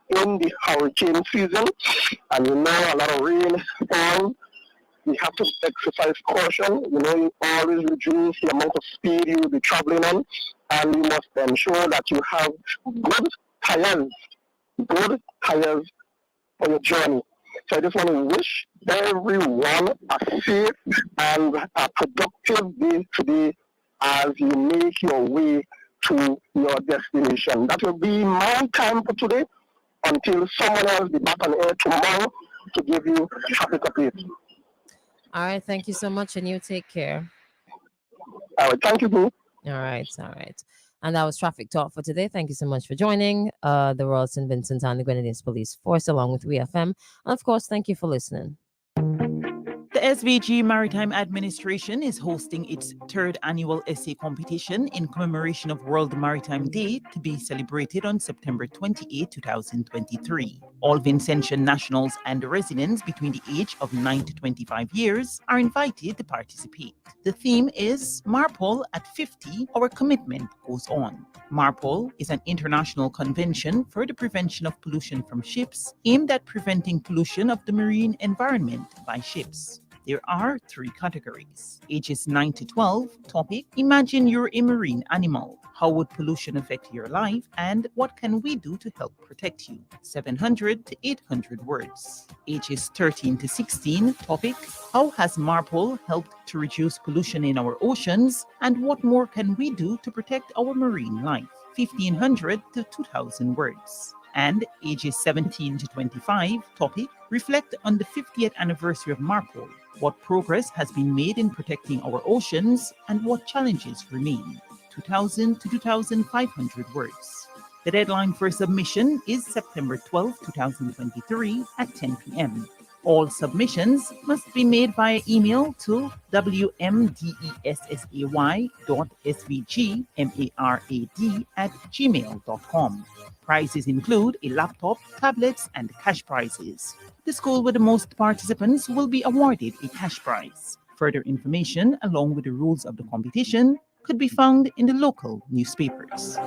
in the hurricane season, and a lot of rain falls. You have to exercise caution. You always reduce the amount of speed you will be traveling on, and you must ensure that you have good tires for your journey. So I just want to wish everyone a safe and a productive day today as you make your way to your destination. That will be my time for today until someone else be back on air tomorrow to give you traffic updates. All right. Thank you so much, and you take care. All right. Thank you, Boo. All right. All right. And that was Traffic Talk for today. Thank you so much for joining the Royal St. Vincent and the Grenadines Police Force along with WEFM. And of course, thank you for listening. The SVG Maritime Administration is hosting its third annual essay competition in commemoration of World Maritime Day to be celebrated on September 28, 2023. All Vincentian nationals and residents between the age of 9 to 25 years are invited to participate. The theme is MARPOL at 50, Our Commitment Goes On. MARPOL is an international convention for the prevention of pollution from ships aimed at preventing pollution of the marine environment by ships. There are 3 categories. Ages 9 to 12, topic, Imagine you're a marine animal. How would pollution affect your life? And what can we do to help protect you? 700 to 800 words. Ages 13 to 16, topic, How has MARPOL helped to reduce pollution in our oceans? And what more can we do to protect our marine life? 1500 to 2000 words. And ages 17 to 25, topic, Reflect on the 50th anniversary of MARPOL. What progress has been made in protecting our oceans and what challenges remain? 2000 to 2500 words. The deadline for submission is September 12, 2023 at 10 p.m. All submissions must be made via email to wmdessay.svgmarad@gmail.com. Prizes include a laptop, tablets, and cash prizes. The school with the most participants will be awarded a cash prize. Further information, along with the rules of the competition, could be found in the local newspapers.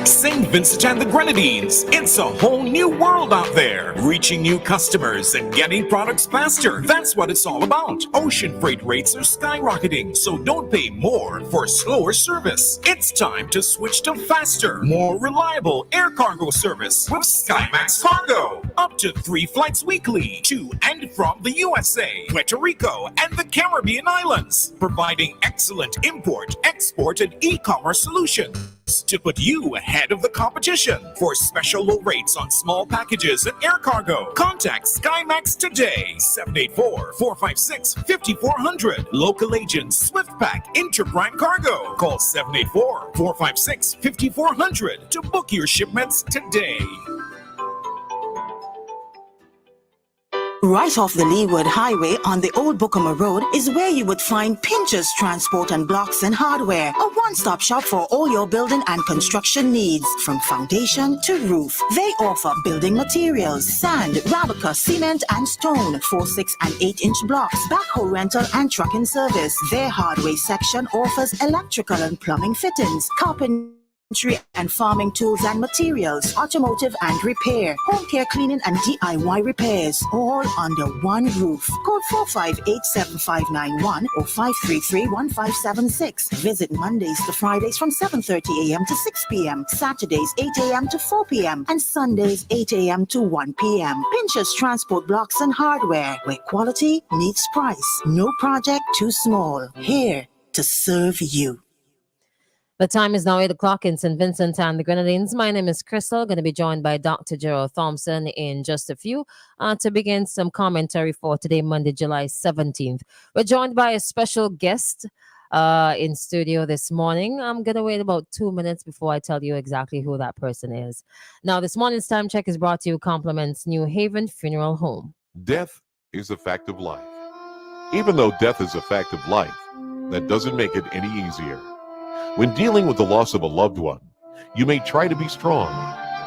St. Vincent and the Grenadines. It's a whole new world out there. Reaching new customers and getting products faster. That's what it's all about. Ocean freight rates are skyrocketing, so don't pay more for slower service. It's time to switch to faster, more reliable air cargo service with SkyMax Cargo. Up to 3 flights weekly to and from the USA, Puerto Rico, and the Caribbean islands. Providing excellent import, export, and e-commerce solutions to put you ahead of the competition. For special low rates on small packages and air cargo, contact SkyMax today. 784-456-5400. Local agents SwiftPack Interbrand Cargo. Call 784-456-5400 to book your shipments today. Right off the Leeward Highway on the Old Bookama Road is where you would find Pinchers Transport and Blocks and Hardware, a one-stop shop for all your building and construction needs, from foundation to roof. They offer building materials, sand, Rabica, cement, and stone, 4, 6, and 8-inch blocks, backhoe rental and trucking service. Their hardware section offers electrical and plumbing fittings, carpentry and farming tools and materials, automotive and repair, home care cleaning and DIY repairs, all under one roof. Call 458-7591 or 533-1576. Visit Mondays to Fridays from 7:30 a.m. to 6 p.m., Saturdays 8 a.m. to 4 p.m., and Sundays 8 a.m. to 1 p.m. Pinchers Transport Blocks and Hardware, where quality meets price. No project too small. Here to serve you. The time is now 8 o'clock in St. Vincent and the Grenadines. My name is Christal, going to be joined by Dr. Gerald Thompson in just a few to begin some commentary for today, Monday, July 17th. We're joined by a special guest in studio this morning. I'm going to wait about 2 minutes before I tell you exactly who that person is. Now, this morning's time check is brought to you compliments New Haven Funeral Home. Death is a fact of life. Even though death is a fact of life, that doesn't make it any easier. When dealing with the loss of a loved one, you may try to be strong,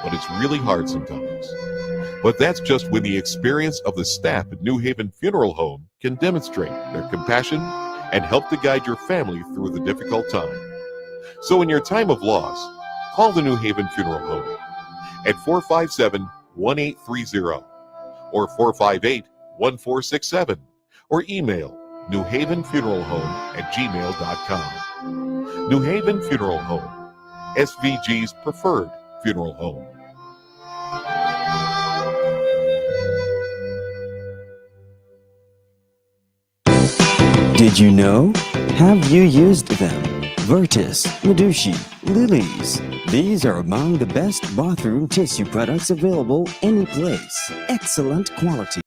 but it's really hard sometimes. But that's just when the experience of the staff at New Haven Funeral Home can demonstrate their compassion and help to guide your family through the difficult time. So in your time of loss, call the New Haven Funeral Home at 457-1830 or 458-1467 or email newhavenfuneralhome@gmail.com. New Haven Funeral Home, SVG's preferred funeral home. Did you know? Have you used them? Vertus, Medushi, Lilies. These are among the best bathroom tissue products available any place. Excellent quality.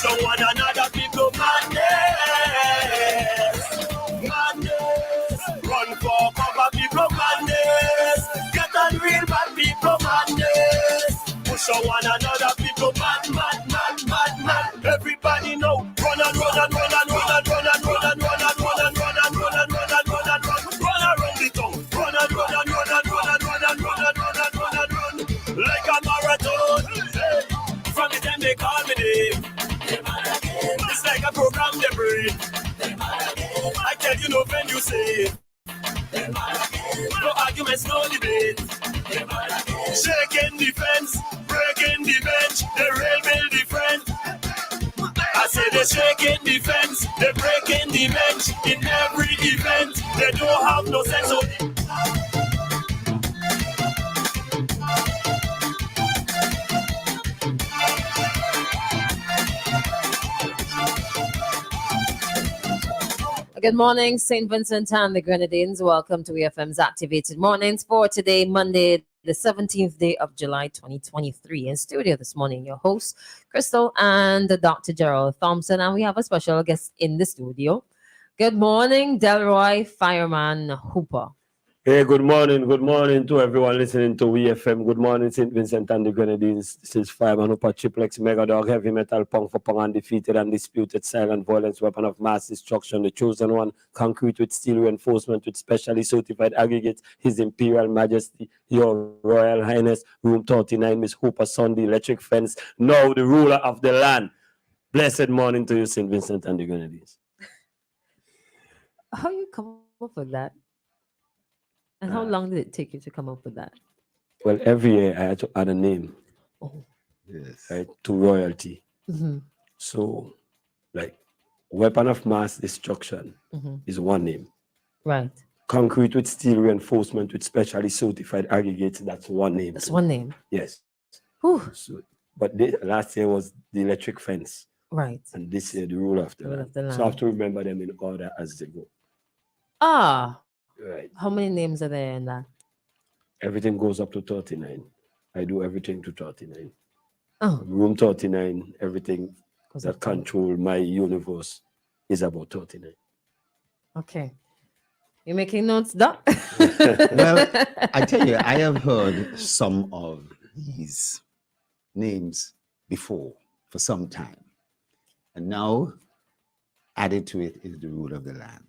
show one another people madness. Madness. Run for cover people madness. Get on real bad people madness. Push on one another people mad. Everybody know. Run and run and run and run and run and run and run and run and run and run and run and run and run. Run around the town. Run and run and run and run and run and run and run and run and run. Like a marathon. From the time they call me name. It's like a program they bring. I tell you no when you say. No arguments, no debate. Shaking the fence, breaking the bench, the rail build the friend. I say they shaking the fence, they breaking the bench. In every event, they don't have no sense of. Good morning, St. Vincent and the Grenadines. Welcome to WEFM's Activated Mornings for today, Monday, the 17th day of July, 2023. In studio this morning, your host, Christal and Dr. Gerald Thompson. And we have a special guest in the studio. Good morning, Delroy Fireman Hooper. Hey, good morning to everyone listening to WEFM. Good morning, St. Vincent and the Grenadines. This is Fireman Hooper, Triplex, Mega Dog, Heavy Metal, Punk for Punk, Undefeated, Undisputed, Silent Violence, Weapon of Mass Destruction, the Chosen One, Concrete with Steel Reinforcement with Specially Certified Aggregates, His Imperial Majesty, Your Royal Highness, Room 39, Miss Hooper, Sunday, Electric Fence, now the ruler of the land. Blessed morning to you, St. Vincent and the Grenadines. How you come up with that? And how long did it take you to come up with that? Well, every year I had to add a name. Oh. Yes. Right, to royalty. Mm-hmm. So, like, Weapon of Mass Destruction is one name. Right. Concrete with Steel Reinforcement with Specially Certified Aggregates, that's one name. That's one name. Yes. Whew. So, but last year was the Electric Fence. Right. And this year, the Rule of the Land. So I have to remember them in order as they go. Ah. Right. How many names are there in that? Everything goes up to 39. I do everything to 39. Oh. Room 39, everything that control my universe is about 39. Okay. You making notes, Doc? Well, I tell you, I have heard some of these names before for some time. And now added to it is the rule of the land.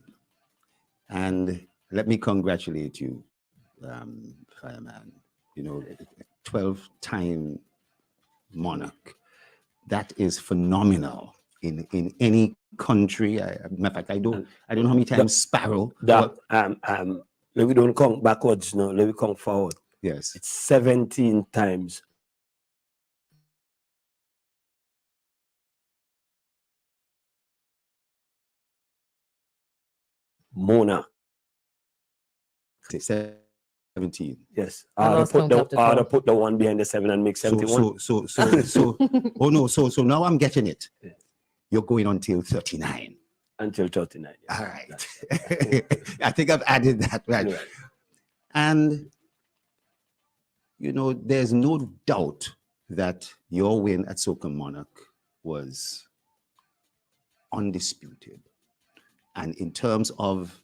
And let me congratulate you, Fireman. You know, 12-time monarch. That is phenomenal in any country. Matter of fact, I don't know how many times Sparrow. Let me don't come backwards now. Let me come forward. Yes, it's 17 times. Monarch. 17. Yes. I put the one behind the 7 and make 71. So oh no, so now I'm getting it. Yeah. You're going until 39. Until 39. Yes. All right. I think I've added that right. And you know, there's no doubt that your win at Soca Monarch was undisputed. And in terms of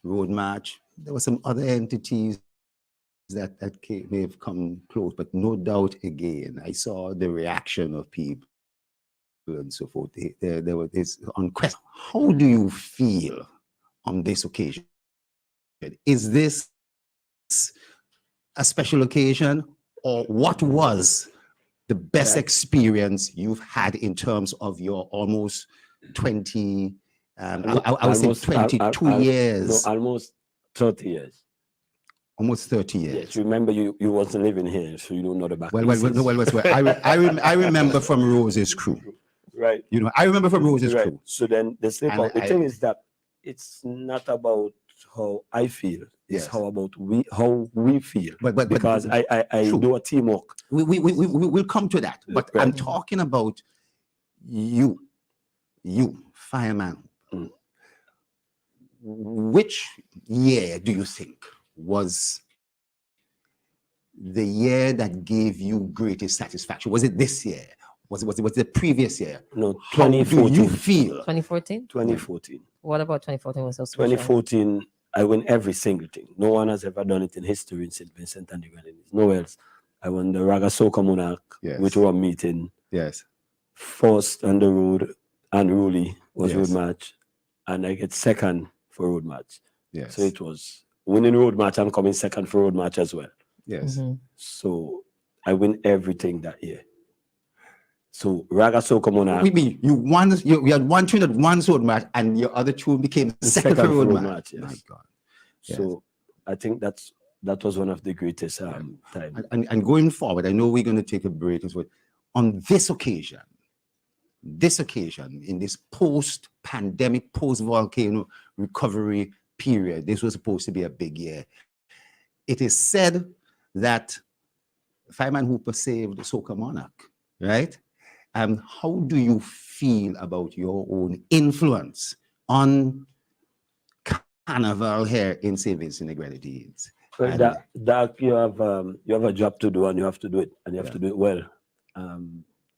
road march, there were some other entities that may have come close, but no doubt again, I saw the reaction of people and so forth. There was this on question. How do you feel on this occasion? Is this a special occasion, or what was the best experience you've had in terms of your almost 20, I would say 22 years? No, almost 30 years. Almost 30 years. Yes, remember you wasn't living here, so you don't know the back. Well, I remember from Rose's crew. Right. You know, I remember from Rose's crew. So then the thing is that it's not about how I feel. It's how we feel. But because I do a teamwork. We'll come to that. But I'm talking about you, Fireman. Mm. Which year do you think was the year that gave you greatest satisfaction? Was it this year? Was it the previous year? No, How do 2014. you feel? 2014? 2014. What about 2014 was so special? 2014, I win every single thing. No one has ever done it in history in St. Vincent and the Grenadines. No else. I won the Raga Soca Monarch, which were meeting. Yes. First on the road, unruly was road Yes. match. And I get second for road match. Yes. So it was winning road match and coming second for road match as well. Yes. So I win everything that year. So Raga Soca Monarch. We mean you won. You had one tune at one road match, and your other two became second for road match. Yes. My God. So I think that was one of the greatest times. And going forward, I know we're going to take a break as well. On this occasion, in this post-pandemic, post-volcano recovery period, this was supposed to be a big year. It is said that Fireman Hooper saved the Soca Monarch, right? How do you feel about your own influence on Carnival here in St. Vincent and the Grenadines? Well, Doc, you have a job to do, and you have to do it, and you have to do it well.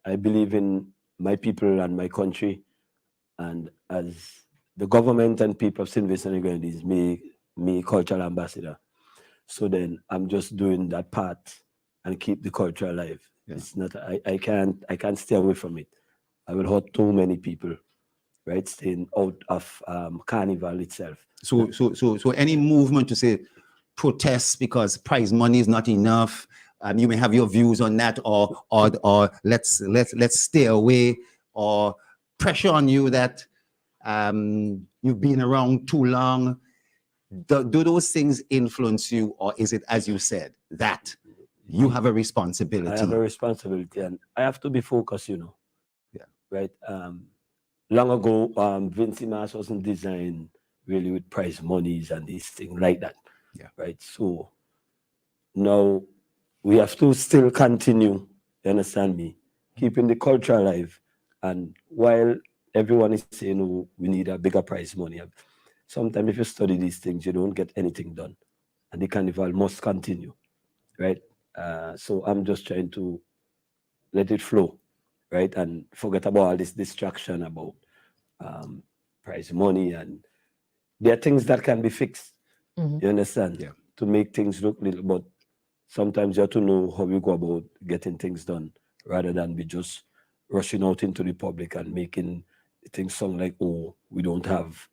I believe in my people and my country, and as the government and people of St. Vincent and the Grenadines make me cultural ambassador. So then I'm just doing that part and keep the culture alive. Yeah. It's not I can't stay away from it. I will hurt too many people, right? Staying out of Carnival itself. So any movement to say protests because prize money is not enough, you may have your views on that, or let's stay away, or pressure on you that you've been around too long. Do those things influence you, or is it, as you said, that you have a responsibility? I have a responsibility, and I have to be focused, Yeah. Right. Long ago, Vinci Mass wasn't designed really with prize monies and these things like that. Yeah. Right. So now we have to still continue, you understand me, keeping the culture alive. And while everyone is saying, oh, we need a bigger prize money, sometimes if you study these things, you don't get anything done. And the carnival must continue. Right. So I'm just trying to let it flow, right? And forget about all this distraction about prize money. And there are things that can be fixed. You understand? Yeah. To make things look little, but sometimes you have to know how you go about getting things done rather than be just rushing out into the public and making things sound like, oh, we don't have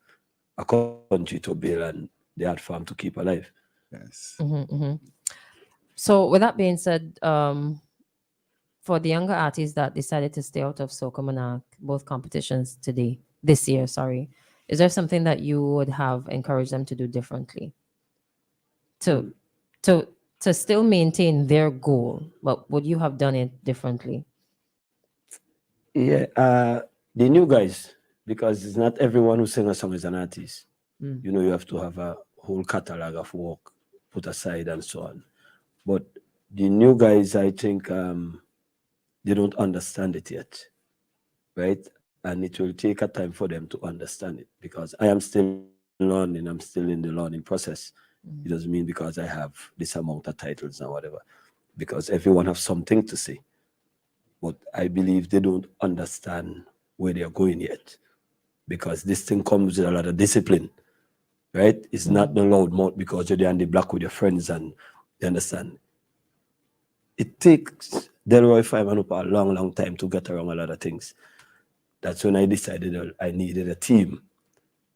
a country to build and the art farm to keep alive. Yes. So with that being said, for the younger artists that decided to stay out of Soca Monarch, both competitions this year, is there something that you would have encouraged them to do differently to still maintain their goal? But would you have done it differently? Yeah, the new guys, because it's not everyone who sings a song is an artist. You have to have a whole catalog of work put aside and so on. But the new guys, I think they don't understand it yet, right? And it will take a time for them to understand it, because I am still learning. I'm still in the learning process. It doesn't mean because I have this amount of titles and whatever, because everyone has something to say. But I believe they don't understand where they're going yet, because this thing comes with a lot of discipline, right? It's not the loud mouth because you're there on the block with your friends, and you understand. It takes Delroy Fireman up a long, long time to get around a lot of things. That's when I decided I needed a team.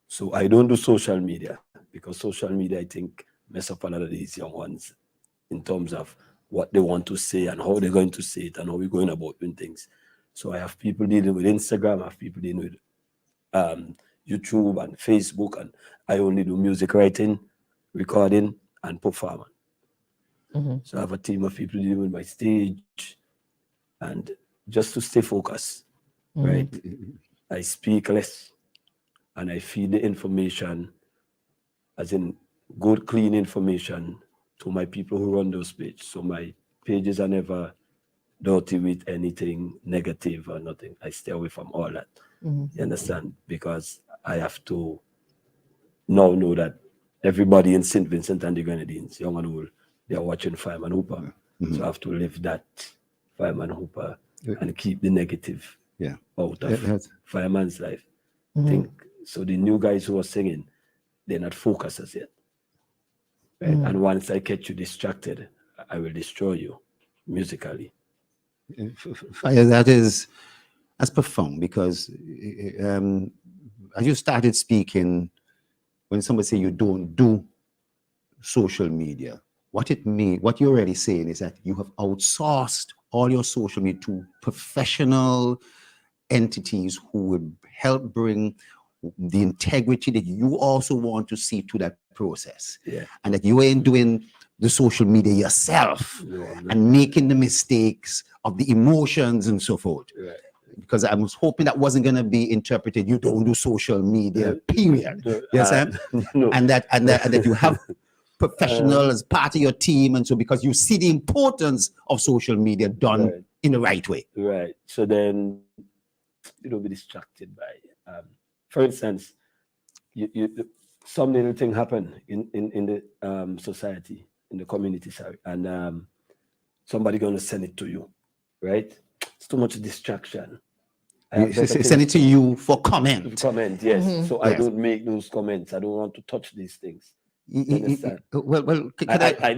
So I don't do social media, because social media, I think, mess up a lot of these young ones in terms of what they want to say and how they're going to say it and how we're going about doing things. So I have people dealing with Instagram, I have people dealing with YouTube and Facebook, and I only do music writing, recording, and performing. So I have a team of people dealing with my stage, and just to stay focused, right? I speak less, and I feed the information, as in good, clean information, to my people who run those pages. So my pages are never dirty with anything negative or nothing. I stay away from all that. You understand? Because I have to now know that everybody in St. Vincent and the Grenadines, young and old, they are watching Fireman Hooper. So I have to live that Fireman Hooper and keep the negative Yeah. out Yeah, of that's- Fireman's life. Mhm. Think so. The new guys who are singing, they're not focused as yet. Right? Mhm. And once I catch you distracted, I will destroy you musically. Fire, that's profound because as you started speaking, when somebody say you don't do social media, what you're already saying is that you have outsourced all your social media to professional entities who would help bring the integrity that you also want to see to that process. Yeah. And that you ain't doing the social media yourself No, I'm not. and making the mistakes of the emotions and so forth. Right. Because I was hoping that wasn't going to be interpreted. You don't do social media, period. No, Yes, sir? no. And that you have professional as part of your team, and so because you see the importance of social media done Right. in the right way. Right. So then you don't be distracted by for instance, some little thing happen in the society, in the community, sorry, and somebody gonna send it to you, right? It's too much distraction. I have better Send things it to you for comment. comment, yes. Mhm. So I Yes. don't make those comments. I don't want to touch these things. You understand? Well, I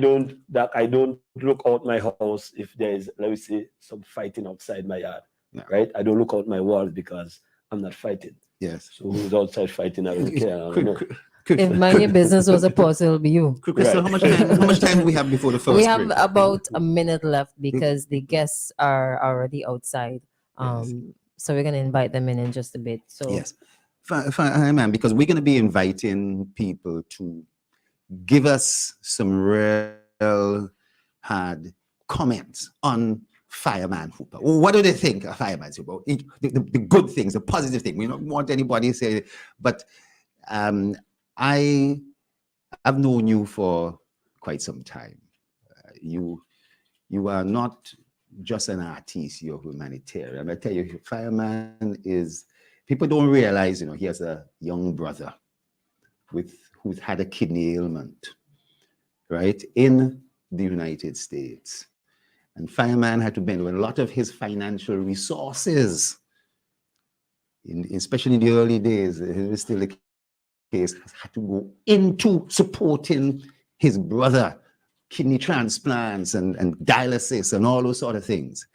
don't look out my house if there is, let me say, some fighting outside my yard, No. right? I don't look out my walls because I'm not fighting. yes. So who's outside fighting? I don't care. I don't know. If mind your business was a pause, it'll be you. Crystal, Right. how much time do we have before the first We have break? about a minute left because the guests are already outside. So we're gonna invite them in just a bit. So Yes. Fine, because we're going to be inviting people to give us some real hard comments on Fireman Hooper. What do they think of Fireman Hooper? The good things, the positive thing. We don't want anybody to say, but I've known you for quite some time. You are not just an artist, you're humanitarian. I tell you, Fireman is, people don't realize, he has a young brother who's had a kidney ailment, right, in the United States. And Fireman had to bend a lot of his financial resources, especially in the early days, it was still the case, had to go into supporting his brother, kidney transplants and dialysis and all those sort of things.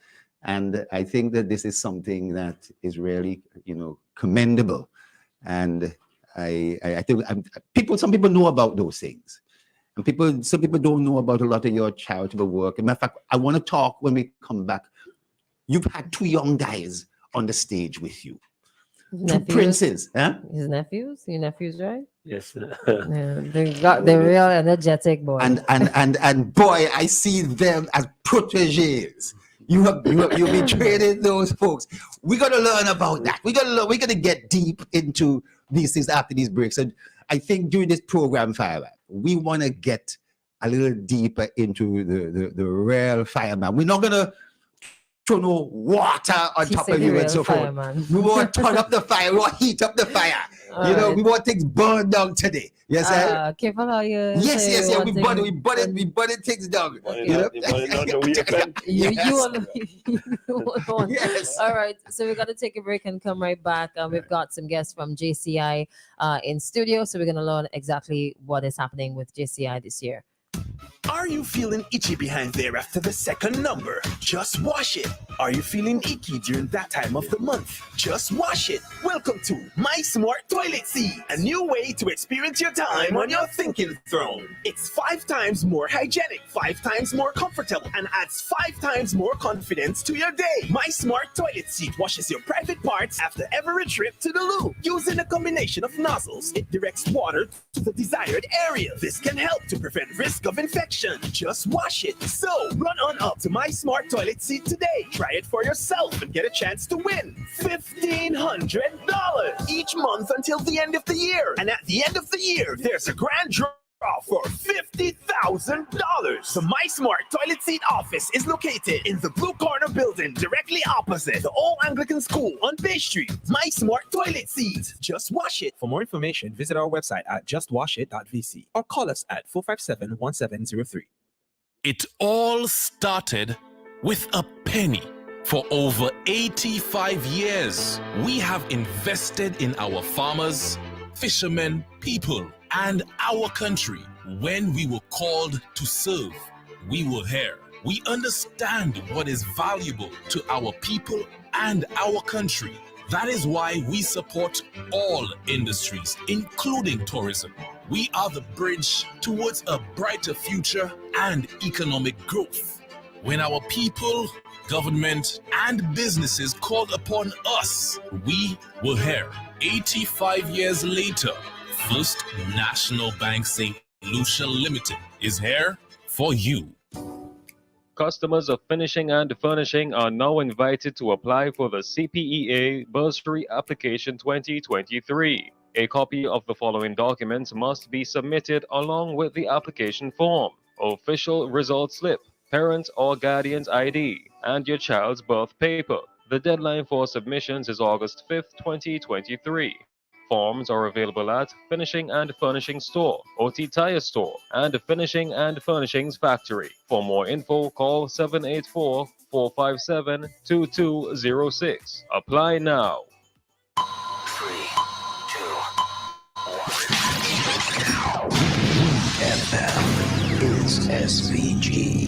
And I think that this is something that is really, commendable. And I think some people know about those things. And some people don't know about a lot of your charitable work. As a matter of fact, I want to talk when we come back. You've had two young guys on the stage with you. Two princes, huh? His nephews, your nephews, right? Yes. Yeah, they're real energetic boys. And boy, I see them as proteges. You've been training those folks. We're gonna learn about that. We're gonna get deep into these things after these breaks. And I think during this program, Fireman, we want to get a little deeper into the real Fireman. We're not gonna throw no water on He top said of the you real and so forth. fireman. We want to turn up the fire. We want to heat up the fire. All We want things burned down today. Yes, sir. Careful how you Yes. say one We thing. butted things down. Okay. You know? You Yes. alone. Yes. All right, so we're gonna take a break and come right back. We've got some guests from JCI in studio, so we're gonna learn exactly what is happening with JCI this year. Are you feeling itchy behind there after the second number? Just wash it. Are you feeling icky during that time of the month? Just wash it. Welcome to My Smart Toilet Seat, a new way to experience your time on your thinking throne. It's 5 times more hygienic, 5 times more comfortable, and adds 5 times more confidence to your day. My Smart Toilet Seat washes your private parts after every trip to the loo. Using a combination of nozzles, it directs water to the desired area. This can help to prevent risk of infection. Just wash it. So run on up to My Smart Toilet Seat today. Try it for yourself and get a chance to win $1,500 each month until the end of the year. And at the end of the year, there's a grand draw for $50,000. The My Smart Toilet Seat office is located in the Blue Corner building directly opposite the Old Anglican School on Bay Street. My Smart Toilet Seat. Just wash it. For more information, visit our website at justwashit.vc or call us at 457-1703. It all started with a penny. For over 85 years, we have invested in our farmers, fishermen, people, and our country. When we were called to serve, we were here. We understand what is valuable to our people and our country. That is why we support all industries, including tourism. We are the bridge towards a brighter future and economic growth. When our people, government, and businesses called upon us, we were here. 85 years later, First National Bank St. Lucia Limited is here for you. Customers of finishing and furnishing are now invited to apply for the CPEA Bursary Application 2023. A copy of the following documents must be submitted along with the application form: official result slip, parent or guardian's ID, and your child's birth paper. The deadline for submissions is August 5th, 2023. Forms are available at Finishing and Furnishing Store, OT Tire Store, and Finishing and Furnishings Factory. For more info, call 784-457-2206. Apply now. 3, 2, 1. FM is SVG.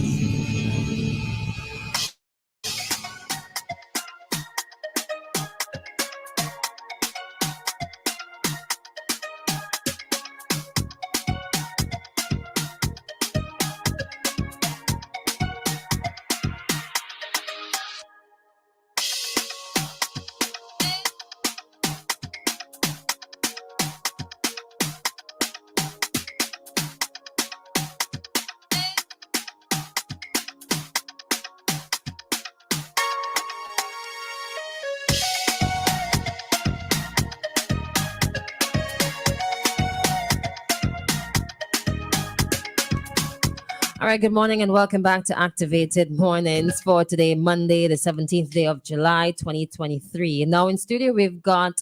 All right, good morning and welcome back to Activated Mornings for today, Monday, the 17th day of July, 2023. Now in studio, we've got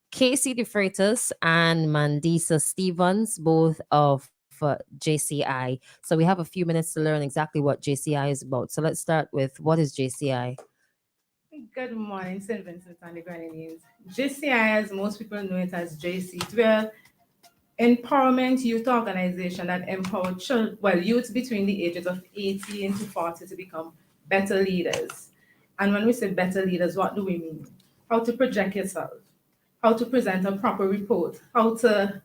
Casey DeFreitas and Mandisa Stevens, both of JCI. So we have a few minutes to learn exactly what JCI is about. So let's start with, what is JCI? Good morning, St. Vincent and the Grenadines. JCI, as most people know it as JC, we're empowerment youth organization that empower youth between the ages of 18 to 40 to become better leaders. And when we say better leaders, what do we mean? How to project yourself, how to present a proper report, how to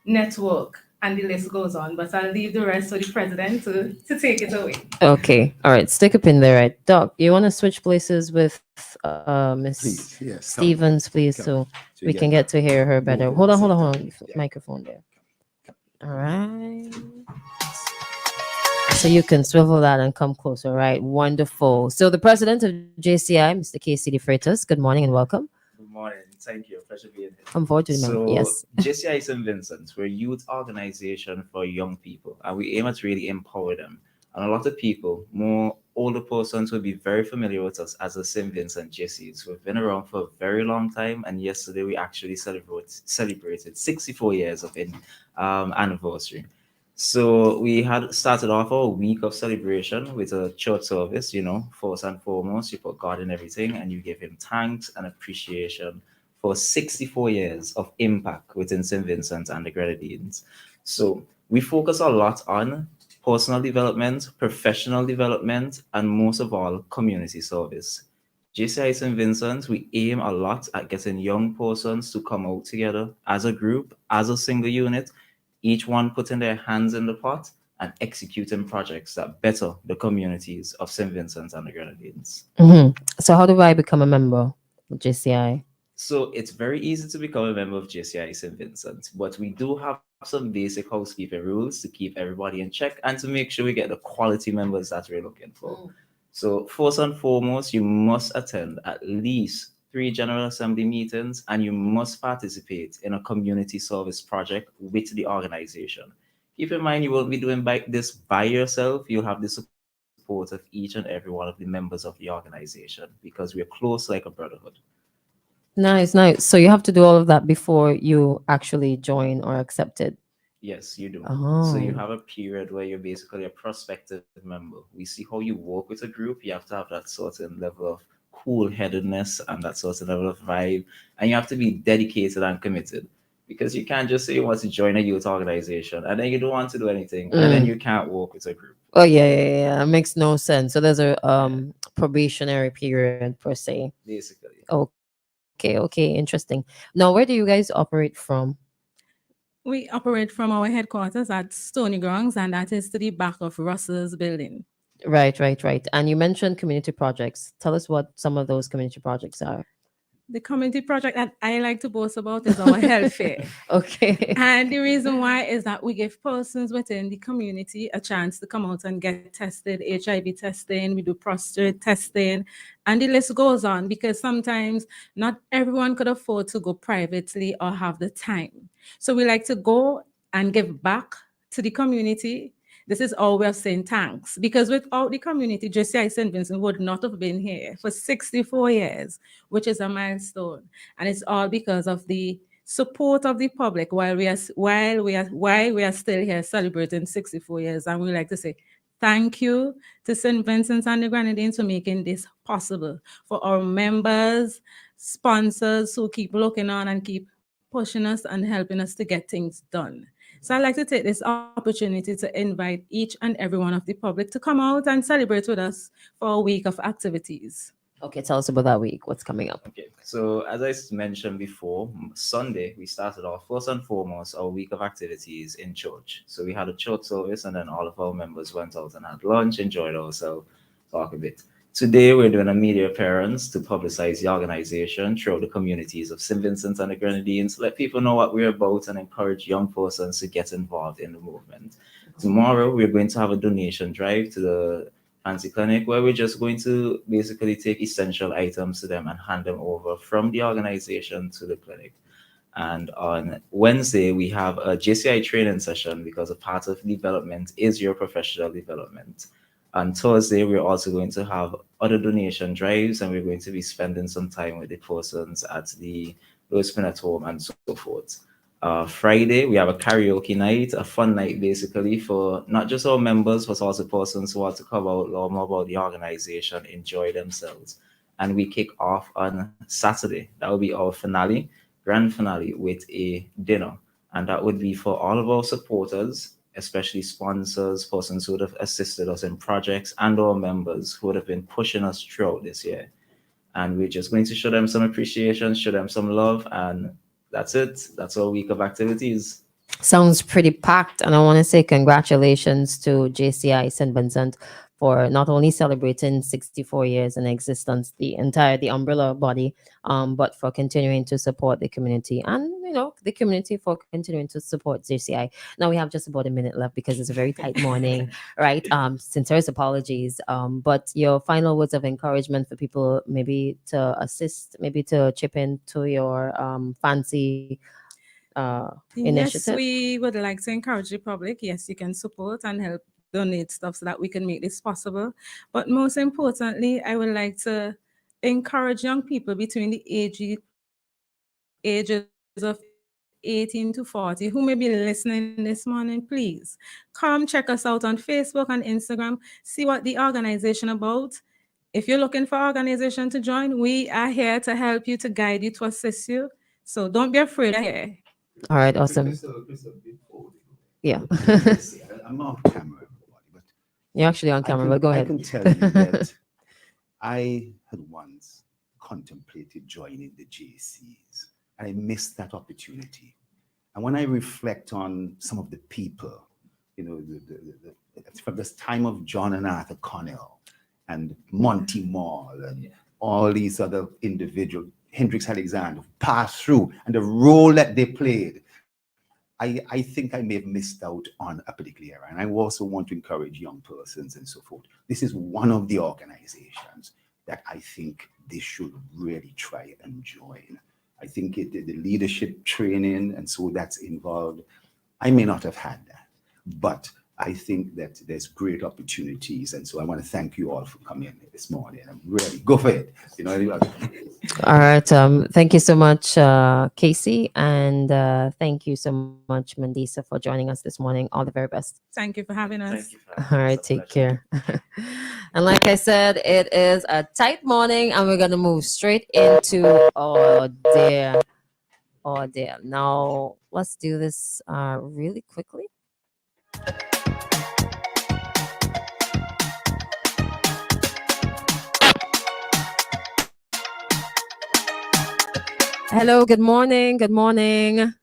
network, and the list goes on. But I'll leave the rest to the president to take it away. Okay. All right. Stick up in there, right? Doc, you want to switch places with Miss Stevens, please, so we can get to hear her better. Hold on. Microphone there. All right. So you can swivel that and come closer, right? Wonderful. So the president of JCI, Mr. Casey DeFreitas, good morning and welcome. Good morning. Thank you. Pleasure being here. Come forward to the mic. Yes. JCI St. Vincent, we're a youth organization for young people, and we aim at really empower them. And a lot of people, more older persons, will be very familiar with us as the St. Vincent JCs. We've been around for a very long time, and yesterday we actually celebrated 64 years of anniversary. So we had started off our week of celebration with a church service. First and foremost, you put God in everything and you give him thanks and appreciation for 64 years of impact within St. Vincent and the Grenadines. So we focus a lot on personal development, professional development, and most of all, community service. JCI St. Vincent, we aim a lot at getting young persons to come out together as a group, as a single unit, each one putting their hands in the pot and executing projects that better the communities of St. Vincent and the Grenadines. Mm-hmm. So how do I become a member of JCI? So it's very easy to become a member of JCI St. Vincent, but we do have some basic housekeeping rules to keep everybody in check and to make sure we get the quality members that we're looking for. So first and foremost, you must attend at least 3 General Assembly meetings, and you must participate in a community service project with the organization. Keep in mind, you won't be doing this by yourself. You'll have the support of each and every one of the members of the organization because we're close like a brotherhood. Nice. So you have to do all of that before you actually join or accept it. Yes, you do. So you Oh. have a period where you're basically a prospective member. We see how you work with a group. You have to have that certain level of cool-headedness and that certain level of vibe, and you have to be dedicated and committed. Because you can't just say you want to join a youth organization and then you don't want to do anything, and then you can't work with a group. Oh yeah. It makes no sense. So there's a probationary period per se. Basically. Okay, interesting. Now, where do you guys operate from? We operate from our headquarters at Stony Grounds, and that is to the back of Russell's building. Right. And you mentioned community projects. Tell us what some of those community projects are. The community project that I like to boast about is our health fair. Okay. And the reason why is that we give persons within the community a chance to come out and get tested, HIV testing, we do prostate testing, and the list goes on, because sometimes not everyone could afford to go privately or have the time. So we like to go and give back to the community. This is all we're saying thanks, because without the community, JCI St. Vincent would not have been here for 64 years, which is a milestone. And it's all because of the support of the public while we are still here celebrating 64 years. And we like to say thank you to St. Vincent and the Grenadines for making this possible, for our members, sponsors who keep looking on and keep pushing us and helping us to get things done. So I'd like to take this opportunity to invite each and every one of the public to come out and celebrate with us for a week of activities. Okay, tell us about that week. What's coming up? Okay, so as I mentioned before, Sunday we started off first and foremost our week of activities in church. So we had a church service, and then all of our members went out and had lunch, enjoyed ourselves, talk a bit. Today we're doing a media appearance to publicize the organization throughout the communities of St. Vincent and the Grenadines, let people know what we're about and encourage young persons to get involved in the movement. Tomorrow we're going to have a donation drive to the Fancy Clinic, where we're just going to basically take essential items to them and hand them over from the organization to the clinic. And on Wednesday, we have a JCI training session, because a part of development is your professional development. On Thursday, we're also going to have other donation drives, and we're going to be spending some time with the persons at the Louis Pinot home and so forth. Friday, we have a karaoke night, a fun night basically for not just our members, but also persons who want to come out, learn more about the organization, enjoy themselves. And we kick off on Saturday. That will be our finale, grand finale, with a dinner. And that would be for all of our supporters, especially sponsors, persons who would have assisted us in projects, and our members who would have been pushing us throughout this year. And we're just going to show them some appreciation, show them some love, and that's it. That's our week of activities. Sounds pretty packed, and I want to say congratulations to JCI St. Vincent for not only celebrating 64 years in existence, the umbrella body, but for continuing to support the community, and the community for continuing to support JCI. Now we have just about a minute left because it's a very tight morning, right? Sincerest apologies, but your final words of encouragement for people, maybe to assist, maybe to chip in to your fancy initiative. Yes, we would like to encourage the public. Yes, you can support and help donate stuff so that we can make this possible. But most importantly, I would like to encourage young people between the ages of 18 to 40 who may be listening this morning. Please come check us out on Facebook and Instagram. See what the organization about. If you're looking for organization to join, we are here to help you, to guide you, to assist you. So don't be afraid here. All right, awesome. Yeah. I'm off camera, everybody, but you're actually on camera, but go ahead. I can tell you that I had once contemplated joining the JCs. I missed that opportunity. And when I reflect on some of the people, from this time of John and Arthur Connell and Monty Moore and all these other individuals, Hendrix Alexander, passed through, and the role that they played, I think I may have missed out on a particular era. And I also want to encourage young persons and so forth. This is one of the organizations that I think they should really try and join. I think the leadership training and so that's involved, I may not have had that, but I think that there's great opportunities. And so I want to thank you all for coming this morning. I'm really, go for it. All right. Thank you so much, Casey, and thank you so much, Mandisa, for joining us this morning. All the very best. Thank you for having us. Thank you for having All us. right, It's a take pleasure. care. And like I said, it is a tight morning, and we're gonna move straight into oh dear. Now let's do this really quickly. Hello, good morning. Good morning.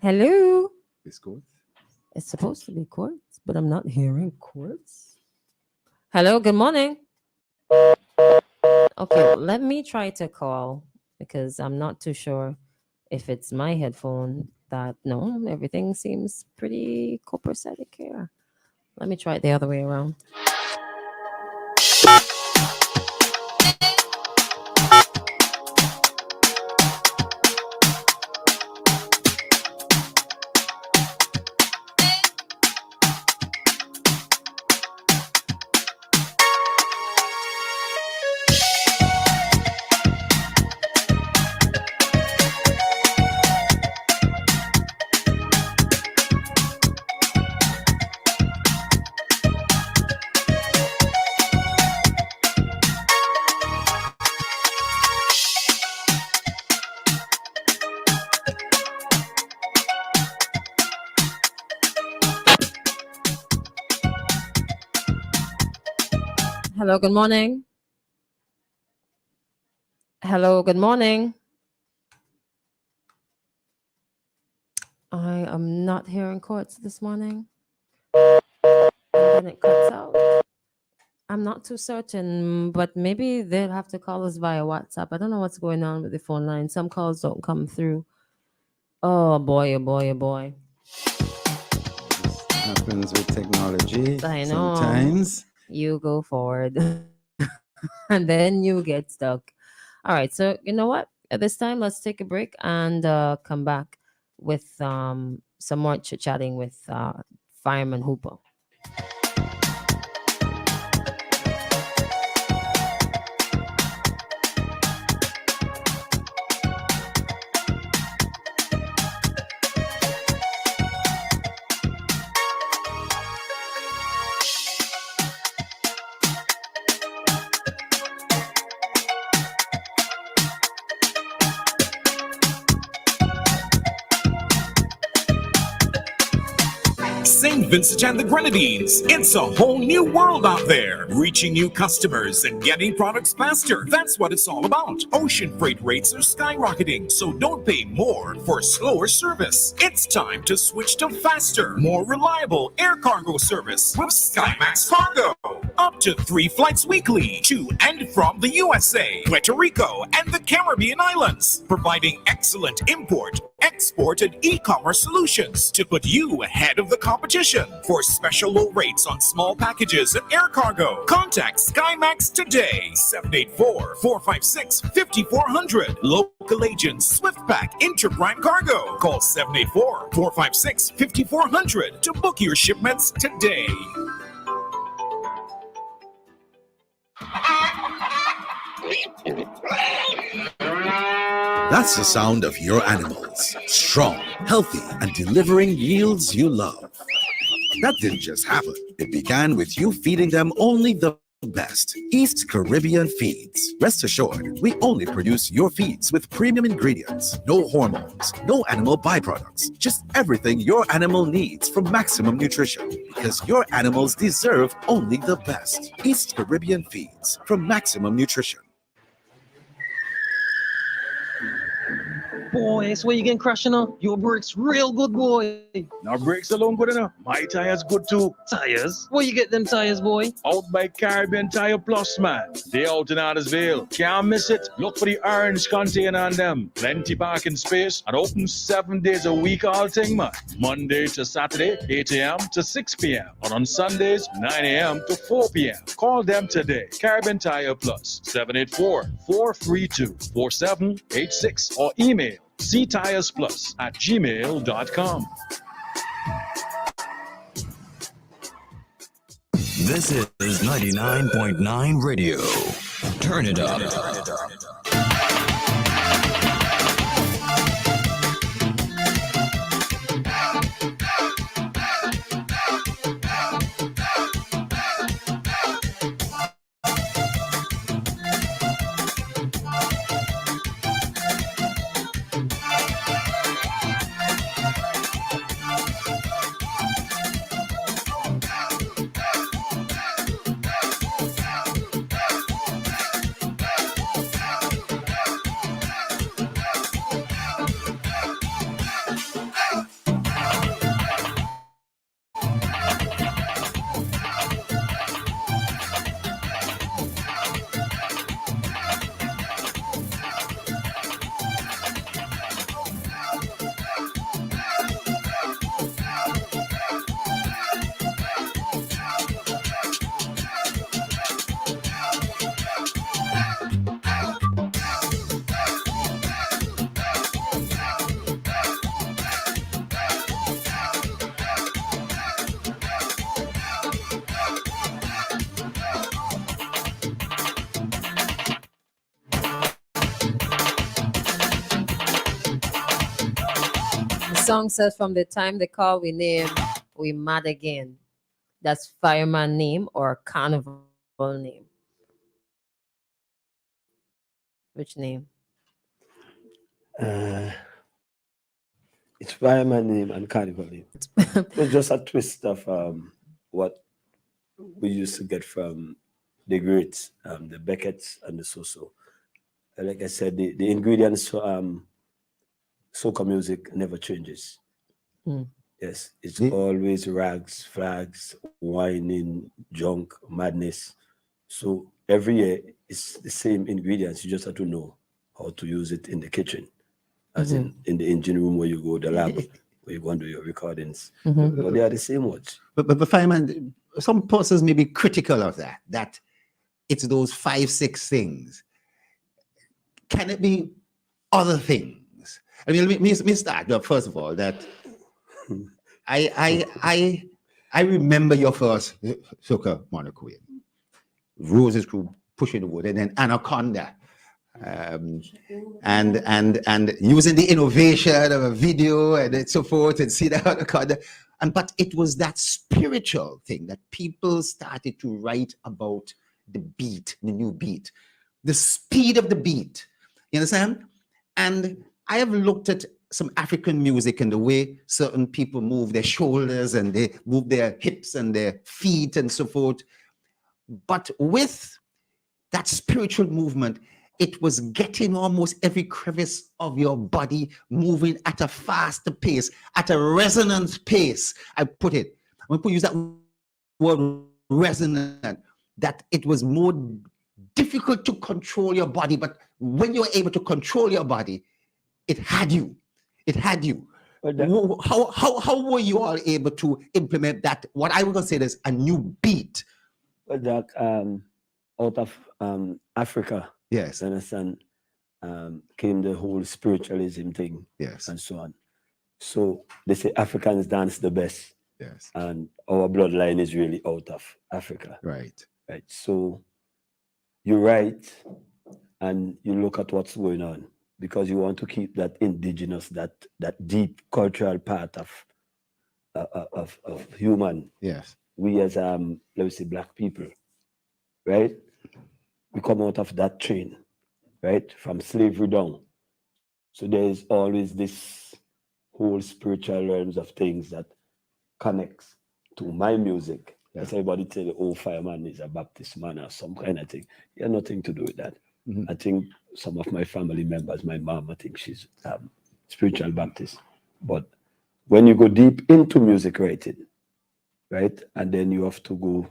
Hello. It's supposed to be quartz, but I'm not hearing quartz. Hello, good morning. Okay, let me try to call because I'm not too sure if it's my headphone that no, everything seems pretty copacetic here. Let me try it the other way around. Hello, good morning. Hello, good morning. I am not hearing quartz this morning. And then it cuts out. I'm not too certain, but maybe they'll have to call us via WhatsApp. I don't know what's going on with the phone line. Some calls don't come through. Oh boy, oh boy, oh boy. Happens with technology I know. sometimes. You go forward and then you get stuck. All right. So, you know what? At this time, let's take a break and come back with some more chit chatting with Fireman Hooper. St. Vincent and the Grenadines. It's a whole new world out there, reaching new customers and getting products faster. That's what it's all about. Ocean freight rates are skyrocketing, so don't pay more for slower service. It's time to switch to faster, more reliable air cargo service with SkyMax Cargo. Up to 3 flights weekly to and from the USA, Puerto Rico, and the Caribbean islands, providing excellent import, export, and e-commerce solutions to put you ahead of the competition. For special low rates on small packages and air cargo, contact SkyMax today. 784-456-5400. Local agents SwiftPack Interprime Cargo. Call 784-456-5400 to book your shipments today. That's the sound of your animals. Strong, healthy, and delivering yields you love. That didn't just happen. It began with you feeding them only the best. East Caribbean Feeds. Rest assured, we only produce your feeds with premium ingredients. No hormones, no animal byproducts. Just everything your animal needs from maximum nutrition. Because your animals deserve only the best. East Caribbean Feeds from Maximum Nutrition. Boy, so where you getting crashing on? Your brakes real good, boy. Now brakes alone good enough. My tires good too. Tires? Where you get them tires, boy? Out by Caribbean Tire Plus, man. They out in Addersville. Can't miss it. Look for the orange container on them. Plenty parking space and open 7 days a week all thing, man. Monday to Saturday, 8 a.m. to 6 p.m. And on Sundays, 9 a.m. to 4 p.m. Call them today. Caribbean Tire Plus, 784-432-4786 or email ctiresplus@gmail.com. This is 99.9 Radio, Turn it up. The song says, from the time they call we name, we mad again. That's fireman name or carnival name. Which name? It's fireman name and carnival name. It's just a twist of what we used to get from the greats, the Beckett's and the So-So. Like I said, the ingredients for soca music never changes. Mm. Yes, it's always rags, flags, whining, junk, madness. So every year it's the same ingredients. You just have to know how to use it in the kitchen, as in the engine room where you go, the lab where you go and do your recordings. But they are the same words. But fireman, some persons may be critical of that it's those 5-6 things. Can it be other things? I mean, let me start. Well, first of all, that I remember your first soca Monaco. Roses Crew, Pushing the Wood, and then Anaconda. And using the innovation of a video and so forth, and see the Anaconda. But it was that spiritual thing that people started to write about the beat, the new beat, the speed of the beat. You understand? And I have looked at some African music and the way certain people move their shoulders and they move their hips and their feet and so forth. But with that spiritual movement, it was getting almost every crevice of your body moving at a faster pace, at a resonant pace. I put it. I'm going to use that word resonant, that it was more difficult to control your body. But when you were able to control your body, it had you. It had you. How were you all able to implement that? What I was going to say is a new beat. That out of Africa, yes, understand, came the whole spiritualism thing, yes, and so on. So they say Africans dance the best, yes, and our bloodline is really out of Africa, right? Right. So you write, and you look at what's going on, because you want to keep that indigenous, that deep cultural part of human. Yes. We as let me say Black people, right? We come out of that chain, right? From slavery down. So there's always this whole spiritual realms of things that connects to my music. Yeah. As everybody tell you, oh, fireman is a Baptist man or some kind of thing. Yeah, nothing to do with that. I think some of my family members, my mom, I think she's spiritual Baptist. But when you go deep into music writing, right, and then you have to go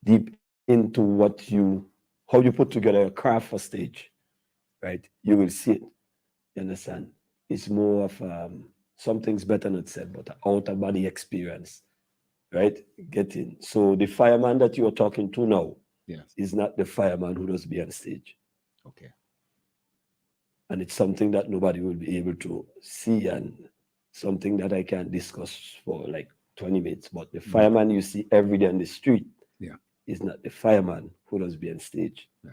deep into how you put together a craft for stage, right, you will see it. You understand? It's more of something's better not said, but an outer body experience, right? Getting. So the fireman that you are talking to now, yes, is not the fireman who does be on stage. Okay. And it's something that nobody will be able to see, and something that I can't discuss for like 20 minutes. But the fireman you see every day on the street, yeah, is not the fireman who does be on stage. Yeah.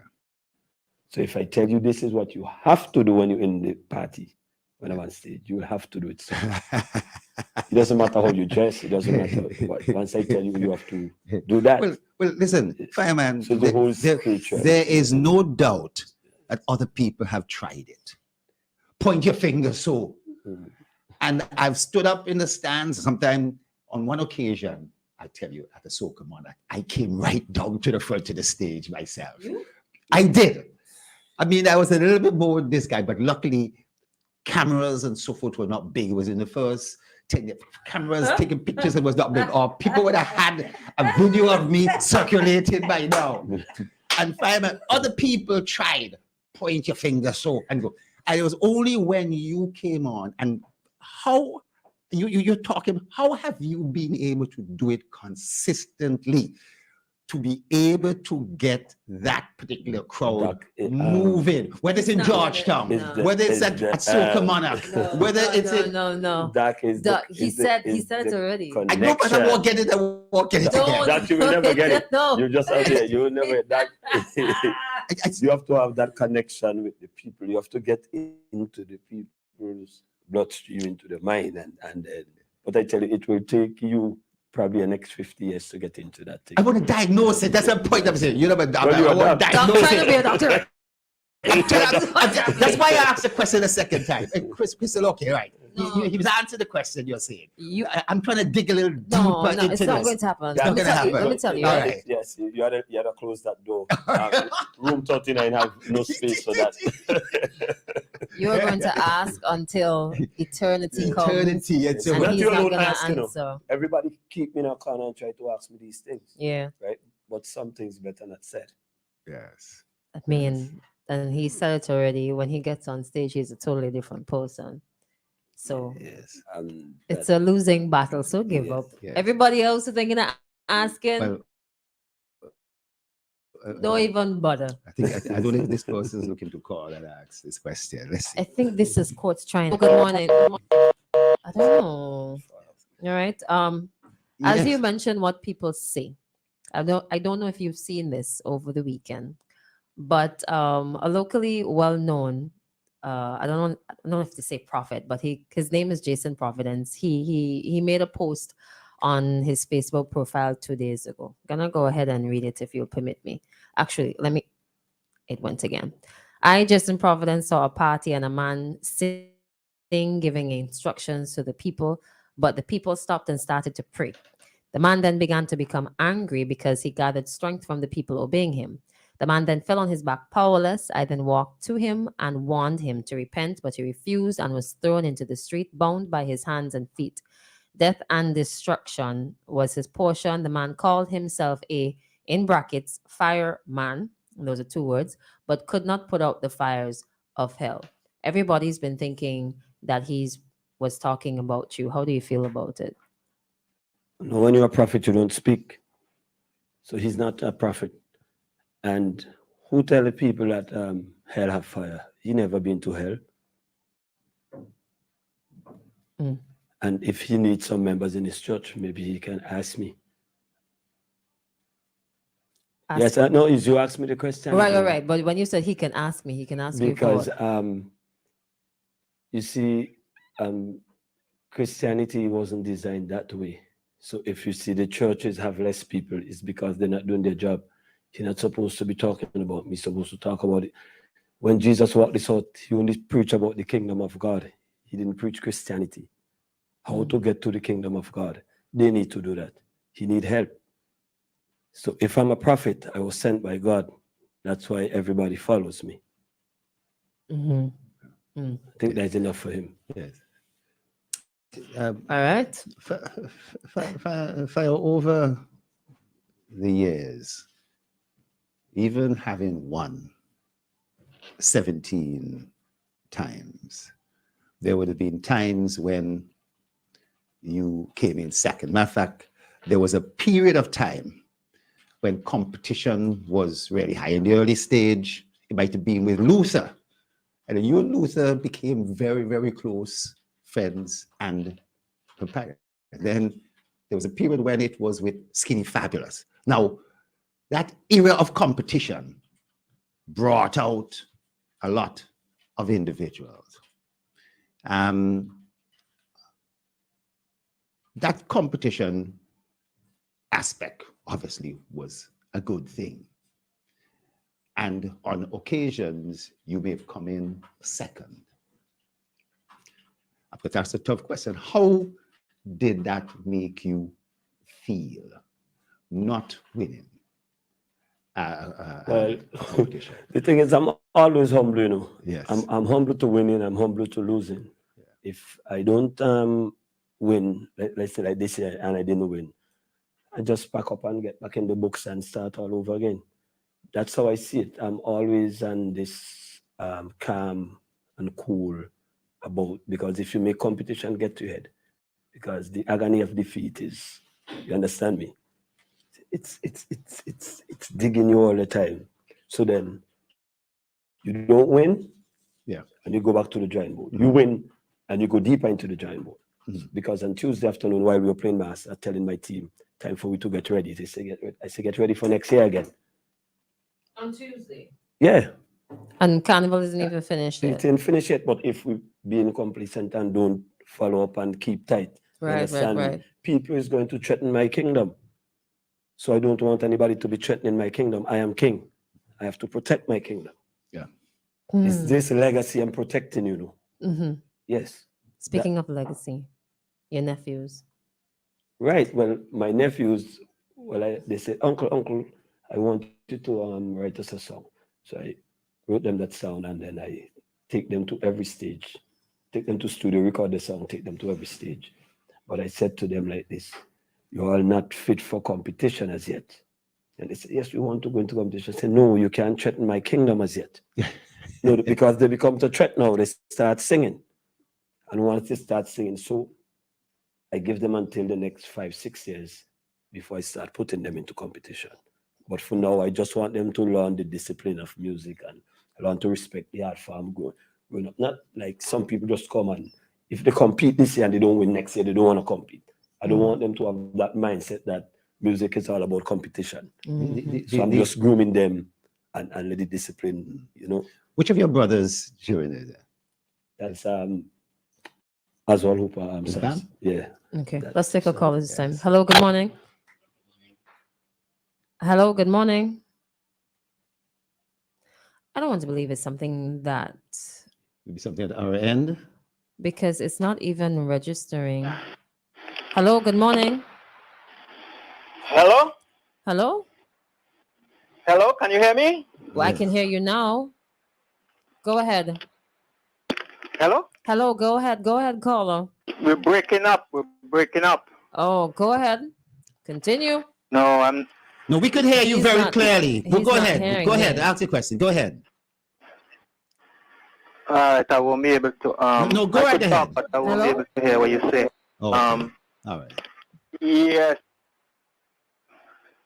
So if I tell you this is what you have to do when you're in the party, when I'm on stage, you have to do it. So it doesn't matter how you dress. It doesn't matter what. Once I tell you, you have to do that. Well, listen, Fireman, So the whole spiritual. there is no doubt that other people have tried it. Point your finger so. And I've stood up in the stands sometime on one occasion, I tell you, at the Soca Monarch, I came right down to the front of the stage myself. I did. I mean, I was a little bit more with this guy, but luckily cameras and so forth were not big. It was in the first 10 years. Cameras taking pictures, it was not big. Or people would have had a video of me circulated by now. And Fireman, other people tried, point your finger so, and go. And it was only when you came on, and how you're talking, how have you been able to do it consistently, to be able to get that particular crowd moving, whether it's in Georgetown, whether it's at Soca Monarch, whether it's in... No. He said it already. I know, but I won't get it again. That you will never get it. No. You just out there, you will never that. You have to have that connection with the people. You have to get into the people's bloodstream, into the mind, and but I tell you, it will take you probably the next 50 years to get into that thing. I want to diagnose it. That's the point I'm saying. You're not a doctor. Well, I want to Stop diagnose trying to be a it. doctor. That's why I asked the question a second time. And Christal, okay, right. He was answering the question you're saying. I'm trying to dig a little deeper into this. It's not going to happen. It's not going to happen. Let me tell you. All right. Yes, you had to close that door. Room 39 have no space for that. You're going to ask until eternity comes. Eternity. And he's not going to answer. Everybody keep me in a corner and try to ask me these things. Yeah. Right? But some things better not said. Yes. I mean, and he said it already. When he gets on stage, he's a totally different person. So yes, it's a losing battle. So give up. Yes. Everybody else is thinking of asking. Don't even bother. I don't think this person is looking to call and ask this question. Let's see. I think this is courts trying. Good morning. I don't know. All right. As you mentioned, what people say. I don't know if you've seen this over the weekend, but a locally well-known, I don't know if to say prophet, but his name is Jason Providence. He made a post on his Facebook profile 2 days ago. Gonna go ahead and read it if you'll permit me. Actually, it went again. I, Jason Providence, saw a party and a man sitting, giving instructions to the people, but the people stopped and started to pray. The man then began to become angry because he gathered strength from the people obeying him. The man then fell on his back powerless. I then walked to him and warned him to repent, but he refused and was thrown into the street, bound by his hands and feet. Death and destruction was his portion. The man called himself in brackets, fireman, those are 2 words, but could not put out the fires of hell. Everybody's been thinking that he was talking about you. How do you feel about it? No, when you're a prophet, you don't speak. So he's not a prophet. And who tell the people that hell have fire? He never been to hell. And if he needs some members in his church, maybe he can ask me. Yes, no, you asked me the question. Right. But when you said he can ask me, he can ask you for what? You see, Christianity wasn't designed that way. So if you see the churches have less people, it's because they're not doing their job. You're not supposed to be talking about me, supposed to talk about it. When Jesus walked this out, he only preached about the kingdom of God. He didn't preach Christianity. How to get to the kingdom of God. They need to do that. He need help. So if I'm a prophet, I was sent by God. That's why everybody follows me. I think that's enough for him. Yes. All right. For over the years, even having won 17 times, there would have been times when you came in second. Matter of fact, there was a period of time when competition was really high. In the early stage, it might have been with Luther. And you and Luther became very, very close friends and companions. Then there was a period when it was with Skinny Fabulous. Now, that era of competition brought out a lot of individuals. That competition aspect obviously was a good thing. And on occasions, you may have come in second. But that's a tough question. How did that make you feel, not winning? Well, the thing is, I'm always humble, you know. Yes. I'm humble to winning, I'm humble to losing. Yeah. If I don't win, let's say like this year, and I didn't win, I just pack up and get back in the books and start all over again. That's how I see it. I'm always on this calm and cool about, because if you make competition get to your head, because the agony of defeat is, you understand me? It's digging you all the time. So then you don't win, yeah, and you go back to the drawing board. You win, and you go deeper into the drawing board. Because on Tuesday afternoon, while we were playing mass, I'm telling my team, time for we to get ready. They say, get ready for next year again. On Tuesday? Yeah. And Carnival isn't even finished yet. It ain't finished yet, but if we be incomplacent and don't follow up and keep tight, right. people is going to threaten my kingdom. So I don't want anybody to be threatening my kingdom. I am king. I have to protect my kingdom. Yeah. It's this legacy I'm protecting, you know. Mm-hmm. Yes. Speaking of legacy, your nephews. Right. Well, my nephews, they said, Uncle, I want you to write us a song. So I wrote them that song, and then I take them to every stage. Take them to studio, record the song, take them to every stage. But I said to them like this, you're all not fit for competition as yet. And they said, yes, we want to go into competition. I said, no, you can't threaten my kingdom as yet. No, because they become a threat now. They start singing. And once they start singing, so I give them until the next 5-6 years before I start putting them into competition. But for now, I just want them to learn the discipline of music and learn to respect the art form growing up. Not like some people just come and if they compete this year and they don't win next year, they don't want to compete. I don't want them to have that mindset that music is all about competition. So I'm just grooming them and let the discipline, you know. Which of your brothers during it? That's Oswald Hooper. Yeah. Okay, let's take a call this time. Hello, good morning. Hello, good morning. I don't want to believe it's something that... Maybe something at our end? Because it's not even registering. Hello, good morning. Hello? Hello? Hello, can you hear me? Well, I can hear you now. Go ahead. Hello? Hello, go ahead. Go ahead, caller. We're breaking up. Oh, go ahead. Continue. No, No, we could hear you very clearly. Well, go ahead. Go ahead. me. Ask your question. Go ahead. All right, I won't be able to. No, go right ahead. Talk, but I won't be able to hear what you say. Oh, okay. All right. Yes.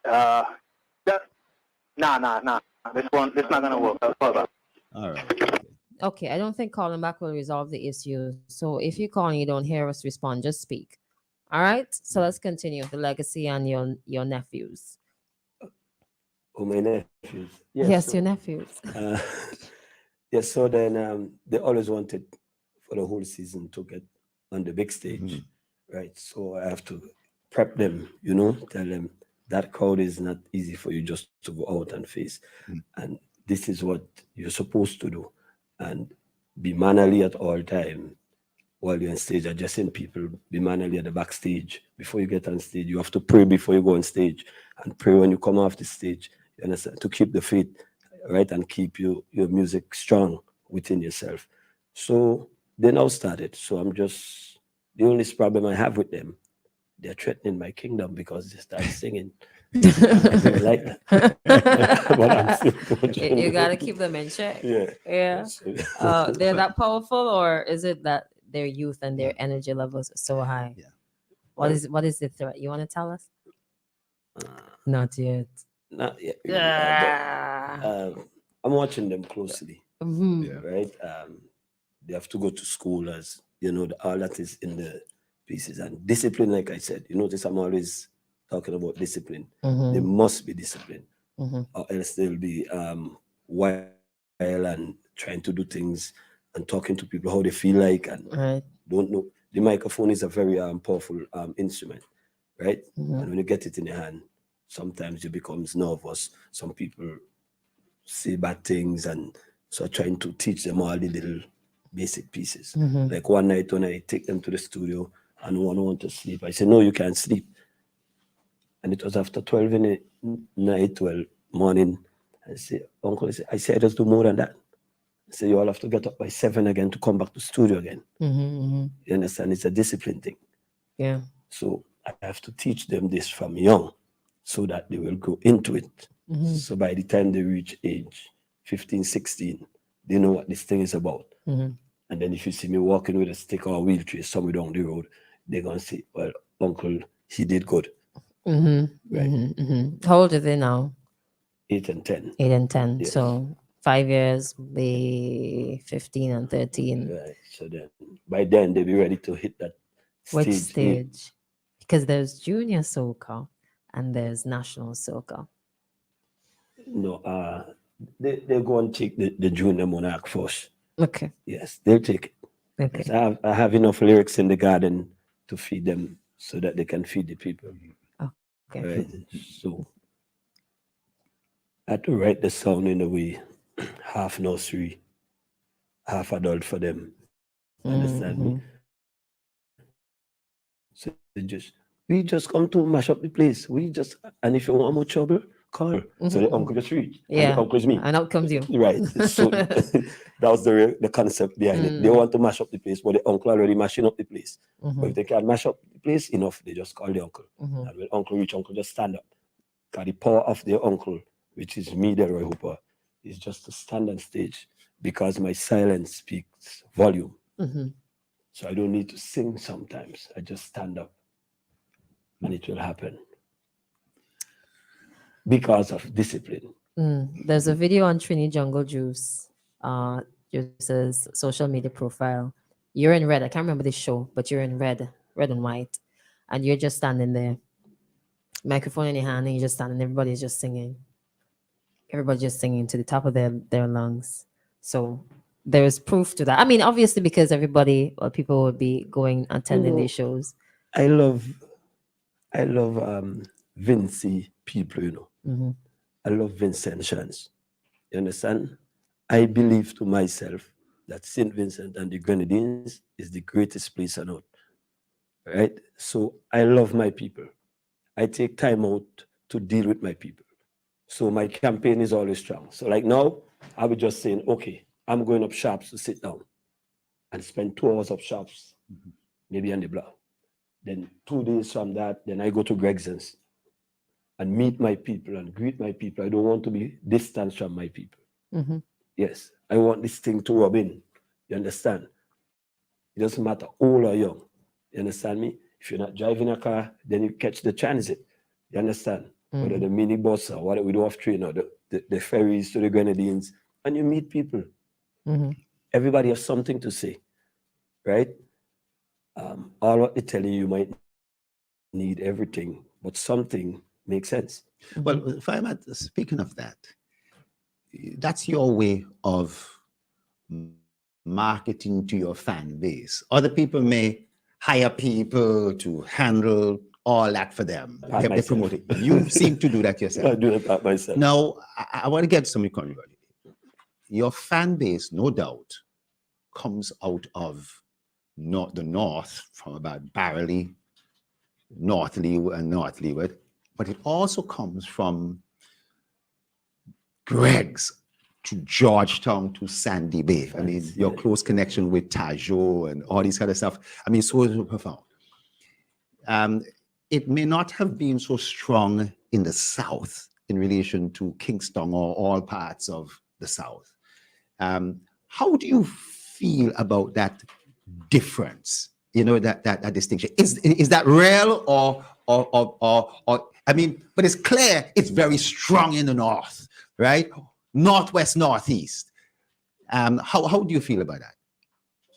Nah. This not gonna work. I'll call back. All right. Okay, I don't think calling back will resolve the issue. So if you call and you don't hear us respond, just speak. All right. So let's continue the legacy and your nephews. Oh, my nephews. Yes, so, your nephews. Yes. So then they always wanted for the whole season to get on the big stage, right? So I have to prep them, you know, tell them that crowd is not easy for you just to go out and face, and this is what you're supposed to do, and be mannerly at all time. While you're on stage, addressing people, be mannerly at the backstage. Before you get on stage, you have to pray before you go on stage, and pray when you come off the stage. You understand? To keep the faith, right, and keep your music strong within yourself. So they now started. So I'm just, the only problem I have with them, they're threatening my kingdom because they start singing. I don't like that. But I'm still You got to keep them in check. Yeah. They're that powerful, or is it that their youth and their energy levels are so high? Yeah. What is the threat? You want to tell us? Not yet. Not yet. But, I'm watching them closely. Right? They have to go to school, as you know, all that is in the pieces. And discipline, like I said, you notice I'm always talking about discipline. They must be disciplined, or else they'll be wild and trying to do things and talking to people how they feel like and Right. don't know. The microphone is a very powerful instrument, right? Mhm. And when you get it in your hand, sometimes you becomes nervous. Some people say bad things, and so trying to teach them all the little basic pieces. Mhm. Like one night when I take them to the studio and one want to sleep, I say, no, you can't sleep. And it was after 12 in the night, 12 morning. I say, Uncle, I say, I just do more than that. I say, you all have to get up by 7 again to come back to studio again. Mhm. You understand? It's a discipline thing. Yeah. So I have to teach them this from young so that they will go into it. Mhm. So by the time they reach age 15, 16, they know what this thing is about. Mhm. And then if you see me walking with a stick or a wheelchair somewhere down the road, they're going to say, well, Uncle, he did good. Mhm. Right. Mhm. Mhm. How old are they now? 8 and 10. 8 and 10. Yes. So 5 years, be 15 and 13. Right. So then by then they'll be ready to hit that Which stage. stage? Because there's junior soca and there's national soca. No, they go and take the junior monarch first. Okay. Yes, they'll take it. Okay. Yes, I have enough lyrics in the garden to feed them so that they can feed the people. Okay. Right. So I had to write the song in a way, half nursery, half adult for them. Understand me? So we just come to mash up the place. And if you want more trouble, call. So the uncle just reach. And Yeah. the uncle is me. And out comes you. Right. So that was the concept behind it. They want to mash up the place, but the uncle already mashing up the place. But if they can't mash up the place enough, they just call the uncle. Mhm. And when uncle reach, uncle just stand up. Because the power of the uncle, which is me, the Roy Hooper, is just to stand on stage because my silence speaks volume. Mhm. So I don't need to sing sometimes. I just stand up and it will happen because of discipline. There's a video on Trini Jungle Juice, Juice's social media profile. You're in red. I can't remember the show, but you're in red and white. And you're just standing there, microphone in your hand, and you're just standing. Everybody's just singing. Everybody's just singing to the top of their lungs. So there is proof to that. I mean, obviously, because people would be going attending these shows. I love Vincy people, Mhm. I love Vincentians. You understand? I believe to myself that St. Vincent and the Grenadines is the greatest place on earth. Right? So I love my people. I take time out to deal with my people. So my campaign is always strong. So like now, I was just saying, okay, I'm going up shops to sit down and spend 2 hours up shops, maybe on the block. Then 2 days from that, then I go to Gregson's and meet my people and greet my people. I don't want to be distant from my people. Mhm. Yes, I want this thing to rub in. You understand? It doesn't matter old or young. You understand me? If you're not driving a car, then you catch the transit. You understand? Whether the minibus or whatever we do off train or the ferries to the Grenadines, and you meet people. Mhm. Everybody has something to say, right? All what they tell you might need everything, but something makes sense. Well, if I'm speaking of that, that's your way of marketing to your fan base. Other people may hire people to handle all that for them. They promote it. You seem to do that yourself. I do that myself. Now, I want to get some economy. Your fan base, no doubt, comes out of the north, from about Barely, North Leeward, and North Leeward, but it also comes from Greg's to Georgetown to Sandy Bay. I mean, your close connection with Tajo and all these kind of stuff. I mean, so profound. It may not have been so strong in the South in relation to Kingston or all parts of the South. How do you feel about that difference? You know, that distinction. Is that real or I mean, but it's clear it's very strong in the North, right? Northwest, Northeast. How do you feel about that?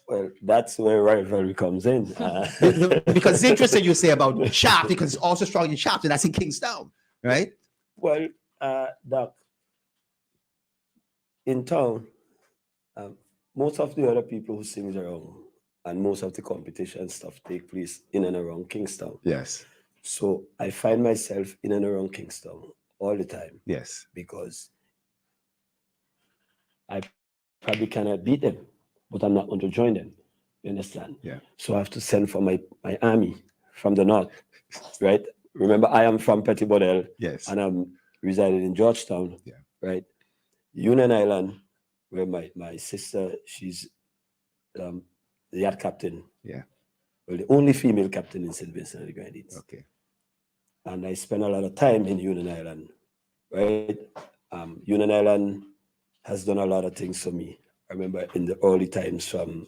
Well, that's where rivalry comes in. Because it's interesting you say about Sharp, because it's also strong in Sharp, and that's in Kingstown, right? Well, Doc, in town, Most of the other people who sings around and most of the competition stuff take place in and around Kingston. Yes. So I find myself in and around Kingston all the time. Yes. Because I probably cannot beat them, but I'm not going to join them. You understand? Yeah. So I have to send for my army from the north, right? Remember, I am from Petit Bodel. Yes. And I'm residing in Georgetown. Yeah. Right? Union Island, where my sister, she's the yacht captain. Yeah. Well, the only female captain in St. Vincent and the Grenadines. Okay. And I spent a lot of time in Union Island, right? Union Island has done a lot of things for me. I remember in the early times from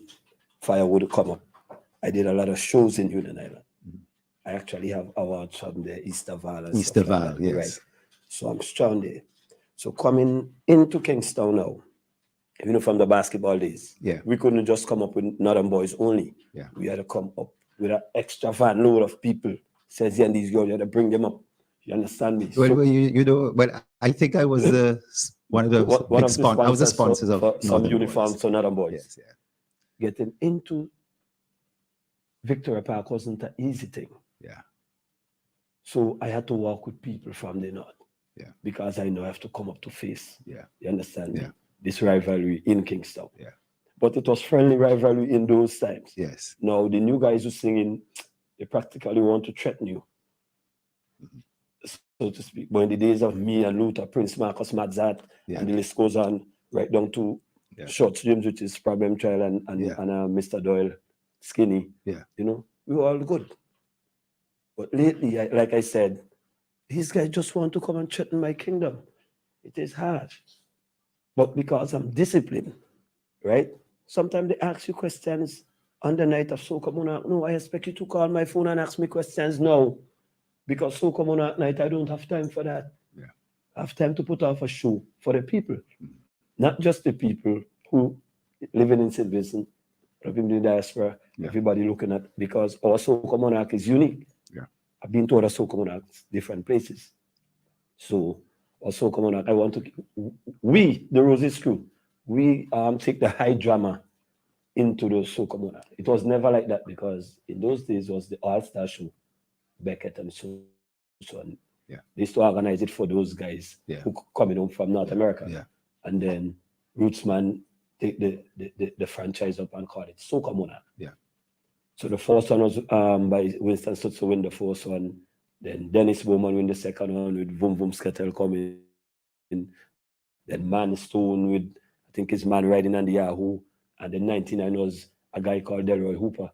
Firewood come up, I did a lot of shows in Union Island. I actually have awards from the Easter Val. And Easter stuff like Val, that, yes. Right? So I'm strong there. So coming into Kingston now, you know, from the basketball days, Yeah. we couldn't just come up with Northern boys only. Yeah. We had to come up with an extra van load of people. Says, yeah, and these girls, you had to bring them up. You understand me? Well, So- you know, but I think I was one of the One big of the sponsors. I was the sponsors sponsors of for some Northern uniforms Boys. for Northern boys. Yes, yeah. Getting into Victoria Park wasn't an easy thing. Yeah. So I had to work with people from the north. Yeah. Because I know I have to come up to face. Yeah. You understand me? Yeah. This rivalry in Kingston. Yeah. But it was friendly rivalry in those times. Yes. Now the new guys who singing, they practically want to threaten you, so to speak. But in the days of me and Luther, Prince Marcus Madzat, Yeah. and the list goes on right down to Short Streams, which is Problem Child and Mr. Doyle, Skinny. Yeah. You know, we were all good. But lately, like I said, these guys just want to come and threaten my kingdom. It is hard. But because I'm disciplined, right? Sometimes they ask you questions on the night of Soca Monarch. No, I expect you to call my phone and ask me questions now. Because Soca Monarch night, I don't have time for that. Yeah. I have time to put off a show for the people. Not just the people who living in St. Vincent, but in the diaspora, everybody looking at, because our Soca Monarch is unique. Yeah. I've been to other Soca Monarchs, different places. So our Soca Monarch, I want to, we, the Roses crew, we take the high drama into the Soca Monarch. It was never like that because in those days it was the All-Star show, Beckett and so on. Yeah. They used to organize it for those guys who coming home from North America. Yeah. And then Rootsman take the franchise up and call it Soca Monarch. Yeah. So the first one was by Winston Sutzer win the first one. Then Dennis Bowman win the second one with Boom Boom Skettle coming in. Then Man Stone with, I think his man riding on the Yahoo. And then 99 was a guy called Delroy Hooper.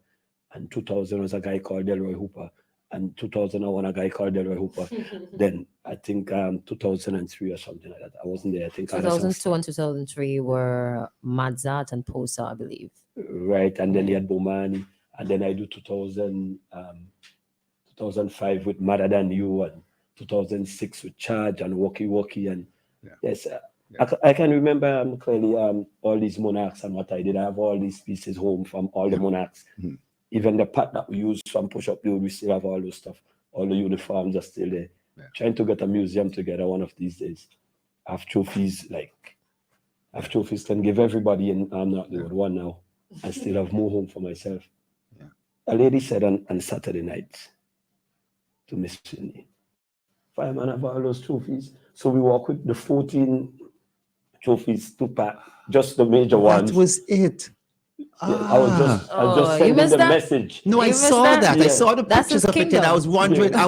And 2000 was a guy called Delroy Hooper. And 2001, a guy called Delroy Hooper. Then I think 2003 or something like that. I wasn't there. I think 2002 and 2003 were Madzat and Posa, I believe. Right. And then they had Bomani. And then I do 2005 with Madder Than You, and 2006 with Charge and Walkie Walkie. And yes, I can remember clearly all these monarchs and what I did. I have all these pieces home from all the monarchs. Mm-hmm. Even the part that we used from Push Up Dude, we still have all those stuff. All the uniforms are still there. Trying to get a museum together one of these days. I have trophies, can give everybody, and I'm not the old one now. I still have more home for myself. A lady said on Saturday night to Miss Finney, Fireman have all those trophies. So we walk with the 14 trophies to pack, just the major ones. That was it. I was just sending the message. No, I saw that. I saw the pictures of it, and I was wondering. Yeah. I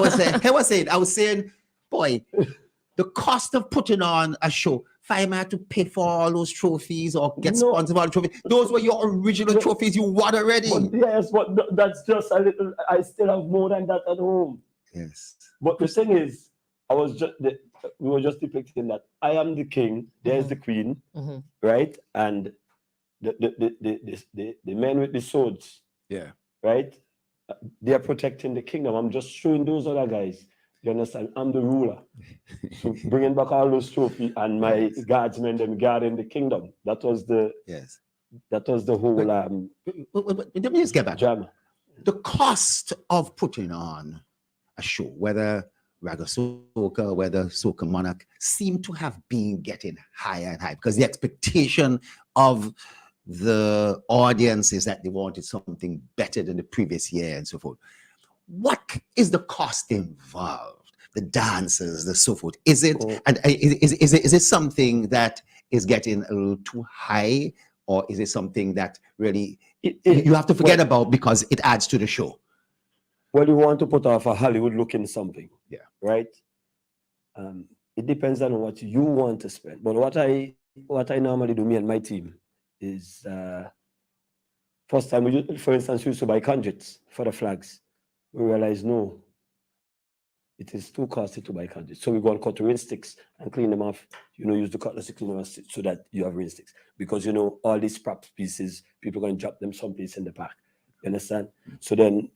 was saying, boy, the cost of putting on a show. Fireman had to pay for all those trophies or get sponsored for all the trophies. Those were your original trophies you won already. Yes, but that's just a little. I still have more than that at home. Yes. But the thing is, we were just depicting that I am the king. There's the queen, right? And the men with the swords, right? They are protecting the kingdom. I'm just showing those other guys. You understand? I'm the ruler. So bringing back all those trophies and my guardsmen, them guarding the kingdom. That was the whole let me just get back. Drama. The cost of putting on a show, whether Raga Soca, whether Soca Monarch, seem to have been getting higher and higher because the expectation of the audience is that they wanted something better than the previous year and so forth. What is the cost involved? The dancers, the so forth. Is it and is it something that is getting a little too high, or is it something that really you have to forget about because it adds to the show? Well, you want to put off a Hollywood-looking something, yeah, right? It depends on what you want to spend. But what I normally do, me and my team, is first time for instance, we used to buy conduits for the flags. We realized no, it is too costly to buy conduits. So we go and cut the rain sticks and clean them off. Use the cutlass to clean them off so that you have rain sticks. Because all these prop pieces, people are going to drop them someplace in the park. You understand? So then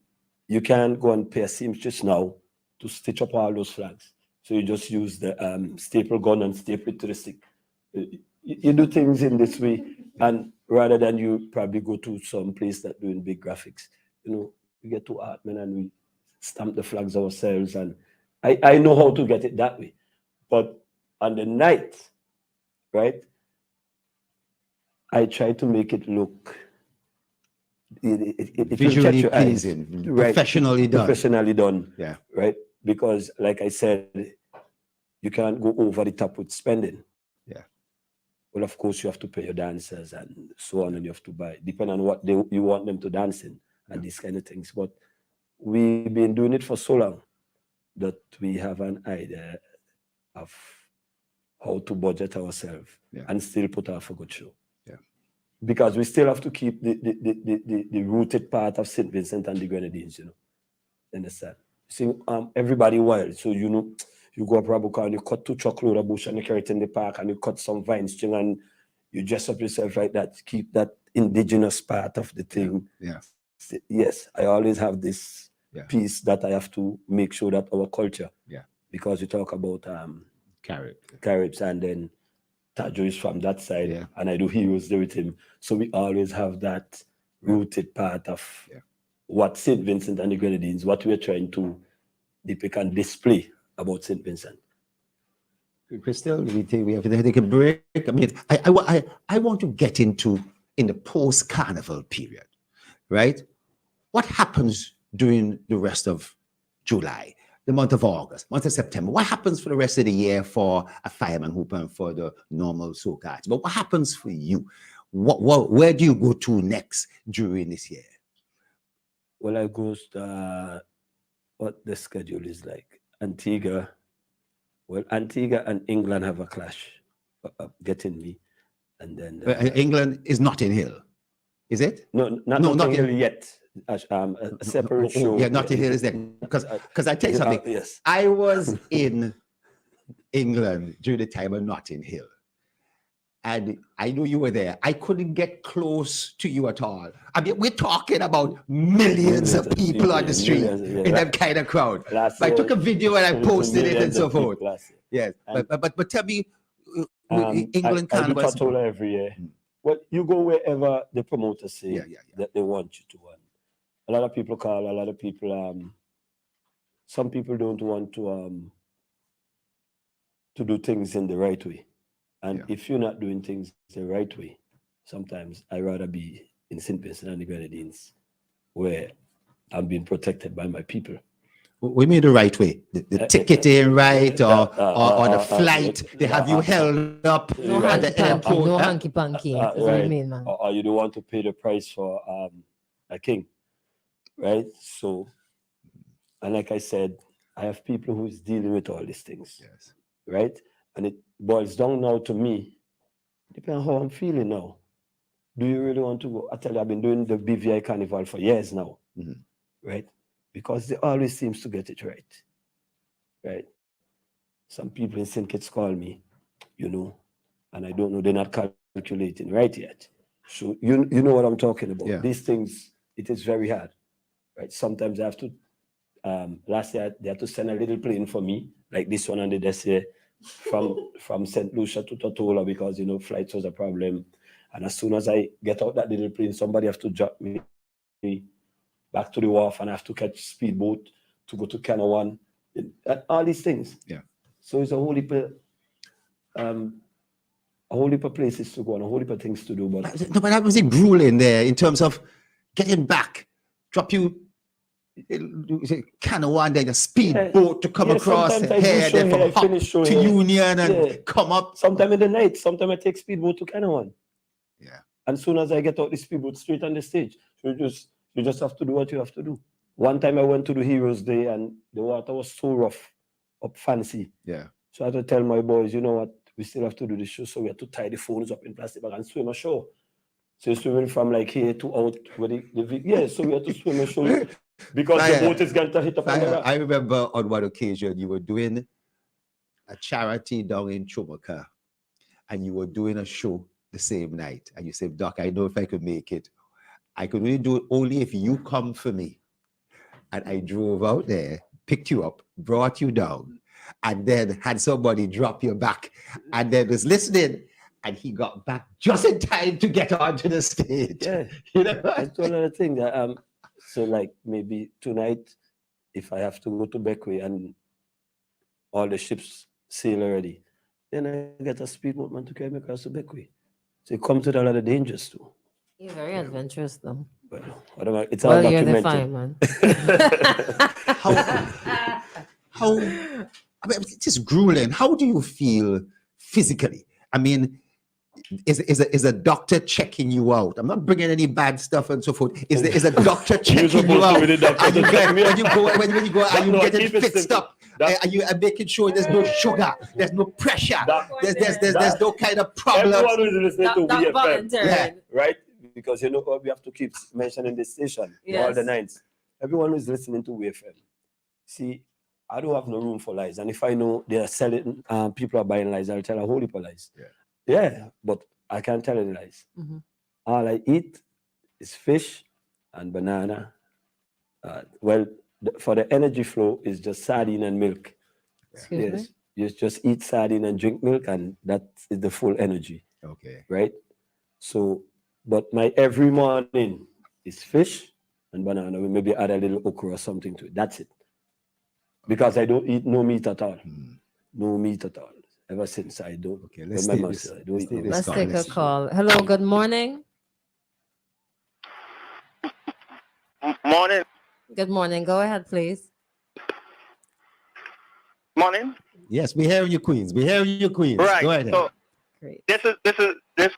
you can go and pay a seamstress now to stitch up all those flags. So you just use the staple gun and staple it to the stick. You do things in this way, and rather than you probably go to some place that doing big graphics, we get to Artman and we stamp the flags ourselves, and I know how to get it that way. But on the night, right, I try to make it look it visually pleasing, right? Professionally done. Yeah. Right? Because like I said, you can't go over the top with spending. Yeah. Well, of course, you have to pay your dancers and so on, and you have to buy, depending on what you want them to dance in and these kind of things. But we've been doing it for so long that we have an idea of how to budget ourselves and still put off a good show. Yeah. Because we still have to keep the rooted part of St. Vincent and the Grenadines, Understand? See, everybody wild. So, you go up Rabuka and you cut 2 chocolate a bush and you carry it in the park and you cut some vine string and you dress up yourself like that. Keep that indigenous part of the thing. Yeah. Yes, I always have this piece that I have to make sure that our culture. Yeah. Because we talk about Caribs and then Tajo is from that side and I do Heroes there with him. So we always have that rooted part of what St. Vincent and the Grenadines, what we're trying to depict and display about St. Vincent. Christal, we have to take a break. I mean, I want to get into in the post-carnival period, right? What happens during the rest of July, the month of August, month of September? What happens for the rest of the year for a fireman hooper and for the normal soca artist? But what happens for you? Where do you go to next during this year? Well, I go what the schedule is like. Antigua and England have a clash, getting me, and then England is Notting Hill, is it? No, not Notting Hill yet. A separate show. Yeah, Notting Hill is there because I tell you something. Yes, I was in England during the time of Notting Hill. And I know you were there. I couldn't get close to you at all. I mean, we're talking about millions of people on the street in that kind of crowd. I took a video and I posted it and so forth. Yes, but tell me, England I do Tatola every year. Well, you go wherever the promoters say that they want you to. A lot of people call. A lot of people. Some people don't want to do things in the right way. And if you're not doing things the right way, sometimes I'd rather be in St. Vincent and the Grenadines, where I'm being protected by my people. We made the right way. The ticketing right, or the flight. They have you held up at the airport. No hanky-panky. Right. Or you don't want to pay the price for a king, right? So, and like I said, I have people who's dealing with all these things, right? And it boils down now to me, depending on how I'm feeling now. Do you really want to go? I tell you, I've been doing the BVI Carnival for years now, right? Because they always seems to get it right? Some people in St. Kitts call me, and I don't know, they're not calculating right yet. So you know what I'm talking about. Yeah. These things, it is very hard, right? Sometimes I have to, last year, they had to send a little plane for me, like this one on the desk here, from St. Lucia to Totola because, flights was a problem. And as soon as I get out that little plane, somebody have to drop me back to the wharf and I have to catch speedboat to go to Canawan all these things. Yeah. So it's a whole heap of places to go and a whole heap of things to do. But No, but that was it grueling there in terms of getting back, drop you kind of one then a speedboat to come across sometimes I here, do show then from here, I Hop finish show to here. Union and come up. Sometime in the night, sometime I take speedboat to Kanawan. Yeah. And soon as I get out the speedboat straight on the stage, so you just have to do what you have to do. One time I went to the Heroes Day and the water was so rough, up fancy. Yeah. So I had to tell my boys, you know what, we still have to do the show, so we have to tie the phones up in plastic bag and swim ashore. So you're swimming from like here to out with so we have to swim ashore because the boat is going to hit up on the rock. I remember on one occasion you were doing a charity down in Chumaka and you were doing a show the same night. And you said, Doc, I know if I could make it. I could really do it only if you come for me. And I drove out there, picked you up, brought you down, and then had somebody drop you back, and then was listening, and he got back just in time to get onto the stage. Yeah, you know. That's one of the things that so like maybe tonight, if I have to go to Beckway and all the ships sail already, then I get a speedboat man to carry me across to Beckway. So it comes with a lot of dangers too. You're very adventurous, though. Well, it's all you're the documented. fireman. How I mean, it is grueling. How do you feel physically? I mean, is a doctor checking you out? I'm not bringing any bad stuff and so forth. Is a doctor checking you out? When you go, are you getting fixed up? Are you making sure there's no sugar, there's no pressure, there's no kind of problems? Everyone who is listening to WEFM, right? Because you know we have to keep mentioning this station all the nights. Everyone who is listening to WEFM, see, I don't have no room for lies. And if I know they are selling, people are buying lies, I'll tell a whole heap of lies. Yeah, but I can't tell any lies. Mm-hmm. All I eat is fish and banana. For the energy flow, is just sardine and milk. Excuse me? You just eat sardine and drink milk, and that is the full energy. Okay. Right? So, but my every morning is fish and banana. We maybe add a little okra or something to it. That's it. Because I don't eat no meat at all. No meat at all. Ever since I don't. Okay, let's remember, take this. I don't eat no Let's meat. take a call. Hello, good morning. Morning. Good morning. Go ahead, please. Morning. Yes, we hear you, Queens. We hear you, Queens. Right. Go ahead. So this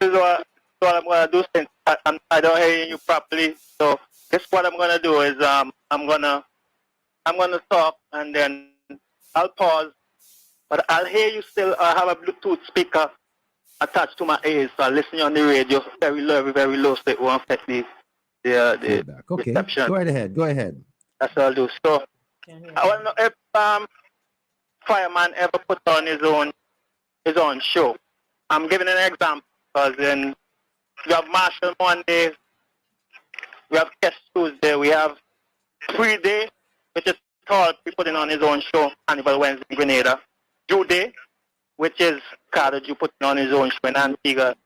is what I'm gonna do since I don't hear you properly. So this what I'm gonna do is I'm gonna talk and then I'll pause, but I'll hear you still. I have a Bluetooth speaker attached to my ears, so I listen on the radio very low, so it won't affect the Okay, reception. go ahead. Go ahead. That's what I'll do. So I want to know if Fireman ever put on his own show. I'm giving an example because then we have Marshall Monday, we have Test Tuesday, we have Free Day, which is Tall putting on his own show, Carnival Wednesday in Grenada. Jew Day, which is Carter Jew putting on his own show in Antigua,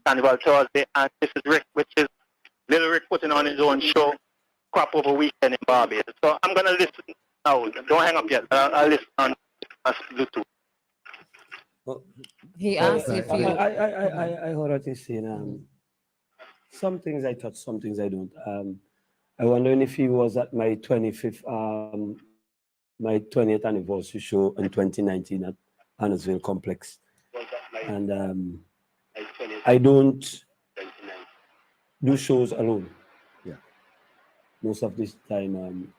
Carnival Thursday, and this is Rick, which is Little Rick putting on his own show, Crop Over Weekend in Barbados. So I'm going to listen now. Don't hang up yet. I'll listen on Bluetooth. He asked if you... I heard what he's saying. Some things I touch, some things I don't. I wondering if he was at my 25th, my 20th anniversary show in 2019 at Annesville Complex. And I don't do shows alone. Yeah. Most of this time,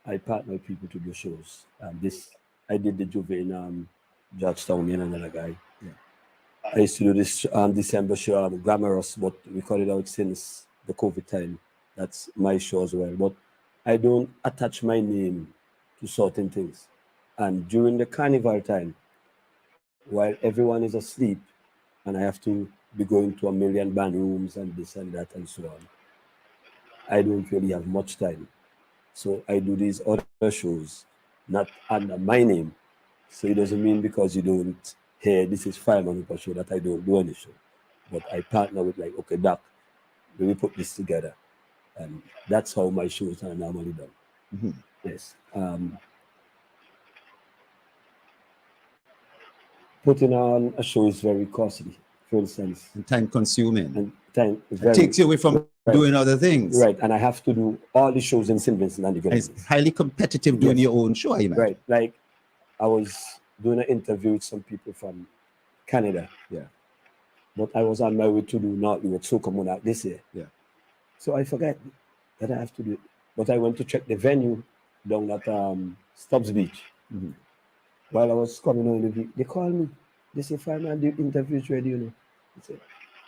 I partner with people to do shows. I did the Juve in Georgetown, me and another guy. Yeah. I used to do this December show, Glamorous, but we call it out since the COVID time. That's my show as well. But I don't attach my name to certain things. And during the carnival time, while everyone is asleep, and I have to be going to a million band rooms and this and that and so on, I don't really have much time. So I do these other shows, not under my name. So it doesn't mean because you don't hear this is Fireman show that I don't do any show. But I partner with like, okay, Doc, let me put this together. And that's how my shows are normally done. Mm-hmm. Yes. putting on a show is very costly, for instance. And time consuming. And time it takes you away from doing other things. Right, and I have to do all the shows in St. Vincent and the Grenadines. It's highly competitive doing your own show, I imagine. Right, like I was doing an interview with some people from Canada. Yeah. But I was on my way to do North York Soca Monarch this year. Yeah. So I forgot that I have to do it. But I went to check the venue down at Stubbs Beach. Mm-hmm. While I was coming on, they called me. They say, "Fireman, the interview's ready, you know." I said,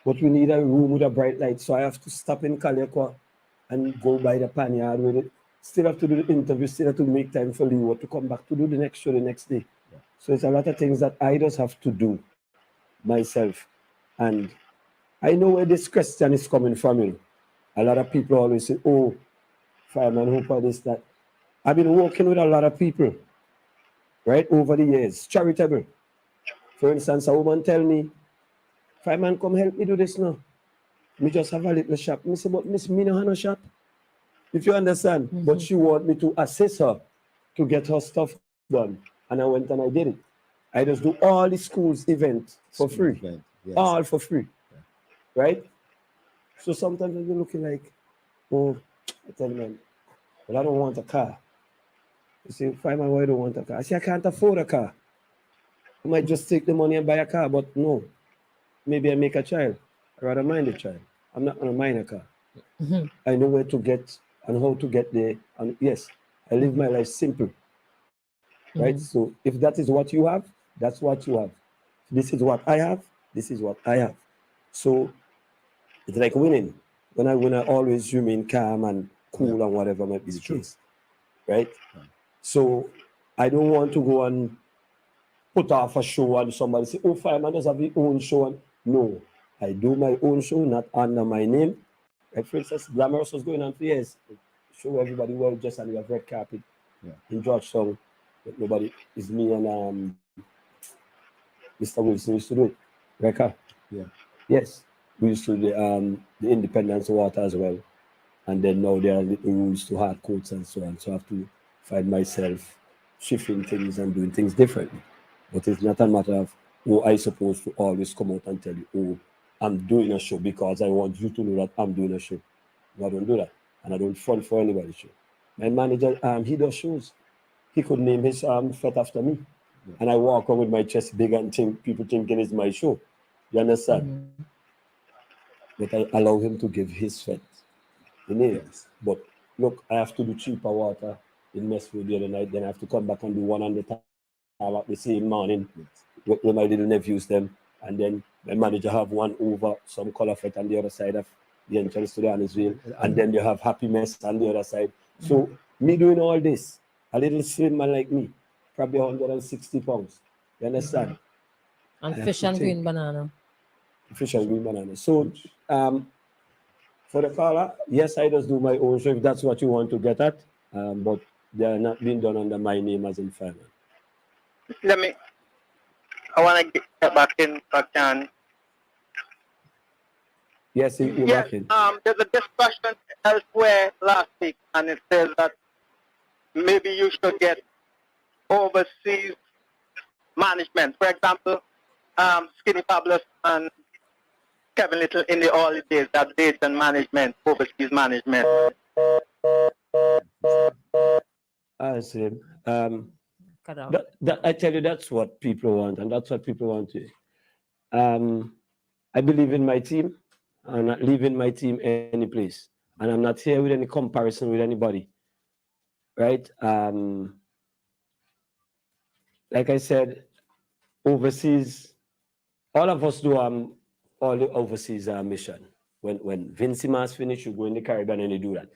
"But we need a room with a bright light." So I have to stop in Kalekwa and go by the panyard with it. Still have to do the interview, still have to make time for Leo to come back to do the next show the next day. Yeah. So it's a lot of things that I just have to do myself. And I know where this question is coming from, you know. A lot of people always say, "Oh, Fireman, who for this, that." I've been working with a lot of people, right, over the years, charitable. For instance, a woman tell me, "Fireman, come help me do this now. Me just have a little shop." Me say, "But miss, me no have no shop." If you understand. Mm-hmm. But she want me to assist her to get her stuff done. And I went and I did it. I just do all the school's events for free. Yes. All for free. Yeah. Right? So sometimes they're looking like, "Oh," I tell them, "Well, I don't want a car." You say, "Fireman, why you don't want a car?" I say, "I can't afford a car. I might just take the money and buy a car, but no. Maybe I make a child. I'd rather mind a child. I'm not going to mind a car." Mm-hmm. I know where to get and how to get there. And yes, I live my life simple. Right? Mm-hmm. So if that is what you have, that's what you have. This is what I have. This is what I have. So it's like winning. When I win, I always remain calm and cool and whatever might be the case. Right? So I don't want to go and put off a show and somebody say, "Oh, Fireman does have his own show." And no, I do my own show, not under my name. Like, for instance, Glamorous was going on for years. Show everybody well, just on the red carpet in Georgetown. But nobody, is me and Mr. Wilson used to do it. Record. Yeah. Yes. We used to do the Independence Water as well. And then now there are little rules to hard coats and so on. So I have to find myself shifting things and doing things differently. But it's not a matter of, "Oh, I supposed to always come out and tell you, 'Oh, I'm doing a show because I want you to know that I'm doing a show.' No, I don't do that. And I don't front for anybody's show. My manager, he does shows. He could name his fet after me. Yeah. And I walk on with my chest big and people thinking it's my show. You understand? Mm-hmm. But I allow him to give his fet. Yes. But look, I have to do cheaper water in Westwood the other night. Then I have to come back and do one on the time the same morning. Yes. With my little nephews them. And then my manager have one over some color fet on the other side of the entrance to the Annisville. And then you have Happy Mess on the other side. So me doing all this, a little slim man like me, probably 160 pounds. You understand? And fish and green banana. Fish and green banana. So for the caller, yes, I just do my own show if that's what you want to get at. But they are not being done under my name as in Fireman. I want to get back in if I can. Yes, you're back in. There's a discussion elsewhere last week, and it says that maybe you should get overseas management. For example, Skinny Fabulous and Kevin Little in the early days that did and management, overseas management. I see. I tell you, that's what people want, and that's what people want to. I believe in my team. I'm not leaving my team any place, and I'm not here with any comparison with anybody. Right? Like I said, overseas, all of us do all the overseas mission. When Vincy Mass finish, you go in the Caribbean and you do that.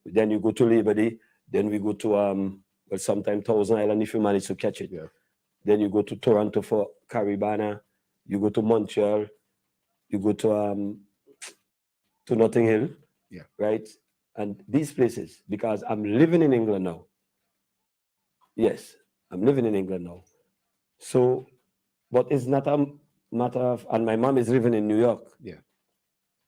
Then you go to Labor Day. Then we go to sometimes Thousand Island if you manage to catch it. Yeah. Then you go to Toronto for Caribana. You go to Montreal. You go to Notting Hill. Yeah. Right? And these places, because I'm living in England now. Yes, I'm living in England now. So, but it's not a matter of, and my mom is living in New York. Yeah.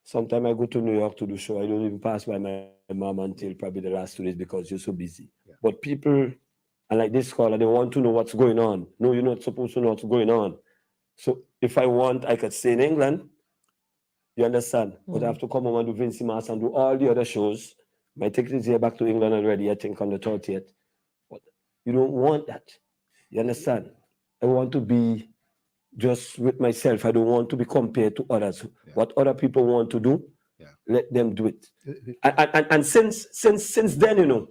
Sometimes I go to New York to do show. I don't even pass by my mom until probably the last 2 days because you're so busy. Yeah. But people, and like this caller, they want to know what's going on. No, you're not supposed to know what's going on. So if I want, I could stay in England. You understand? But I have to come home and do Vincy Mass and do all the other shows. My ticket is here back to England already, I think on the 30th. But you don't want that. You understand? I want to be just with myself. I don't want to be compared to others. What other people want to do, let them do it. And since then, you know,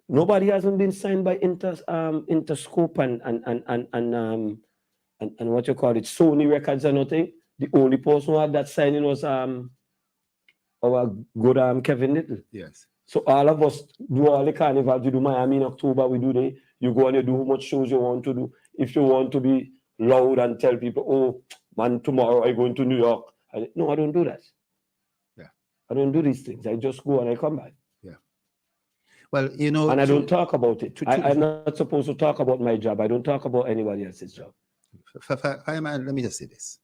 nobody hasn't been signed by Interscope and what you call it, Sony Records or nothing. The only person who had that signing was our good Kevin Little. Yes. So all of us do all the carnival. You do Miami in October, we do the, you go and you do how much shows you want to do. If you want to be loud and tell people, oh man, tomorrow I'm going to New York. No, I don't do that. Yeah. I don't do these things. I just go and I come back. Yeah. Well, you know. And I don't talk about it. I'm not supposed to talk about my job. I don't talk about anybody else's job. Fireman, let me just say this.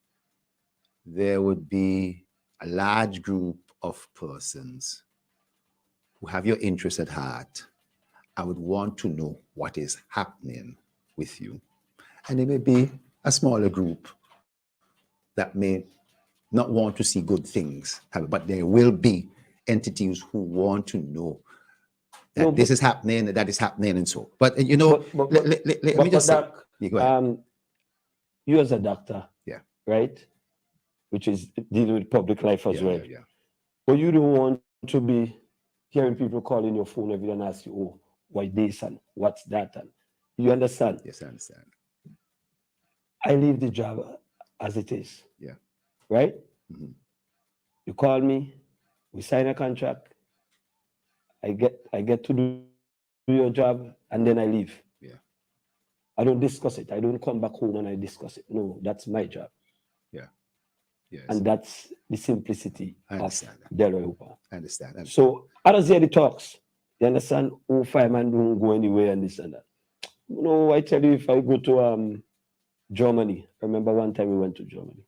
There would be a large group of persons who have your interest at heart. I would want to know what is happening with you. And there may be a smaller group that may not want to see good things happen, but there will be entities who want to know that this is happening, that is happening, and so. But you know, let me just say, go ahead. You as a doctor, right, which is dealing with public life as well. But you don't want to be hearing people calling your phone every day and ask you, oh, why this and what's that? And you understand? Yes, I understand. I leave the job as it is. Yeah. Right? You call me, we sign a contract, I get to do your job, and then I leave. Yeah. I don't discuss it. I don't come back home and I discuss it. No, that's my job. Yeah. Yes. And that's the simplicity of Delroy Hooper. I understand. So others hear the talks. You understand? Oh, Fireman don't go anywhere and this and that. No, I tell you, if I go to Germany, I remember one time we went to Germany.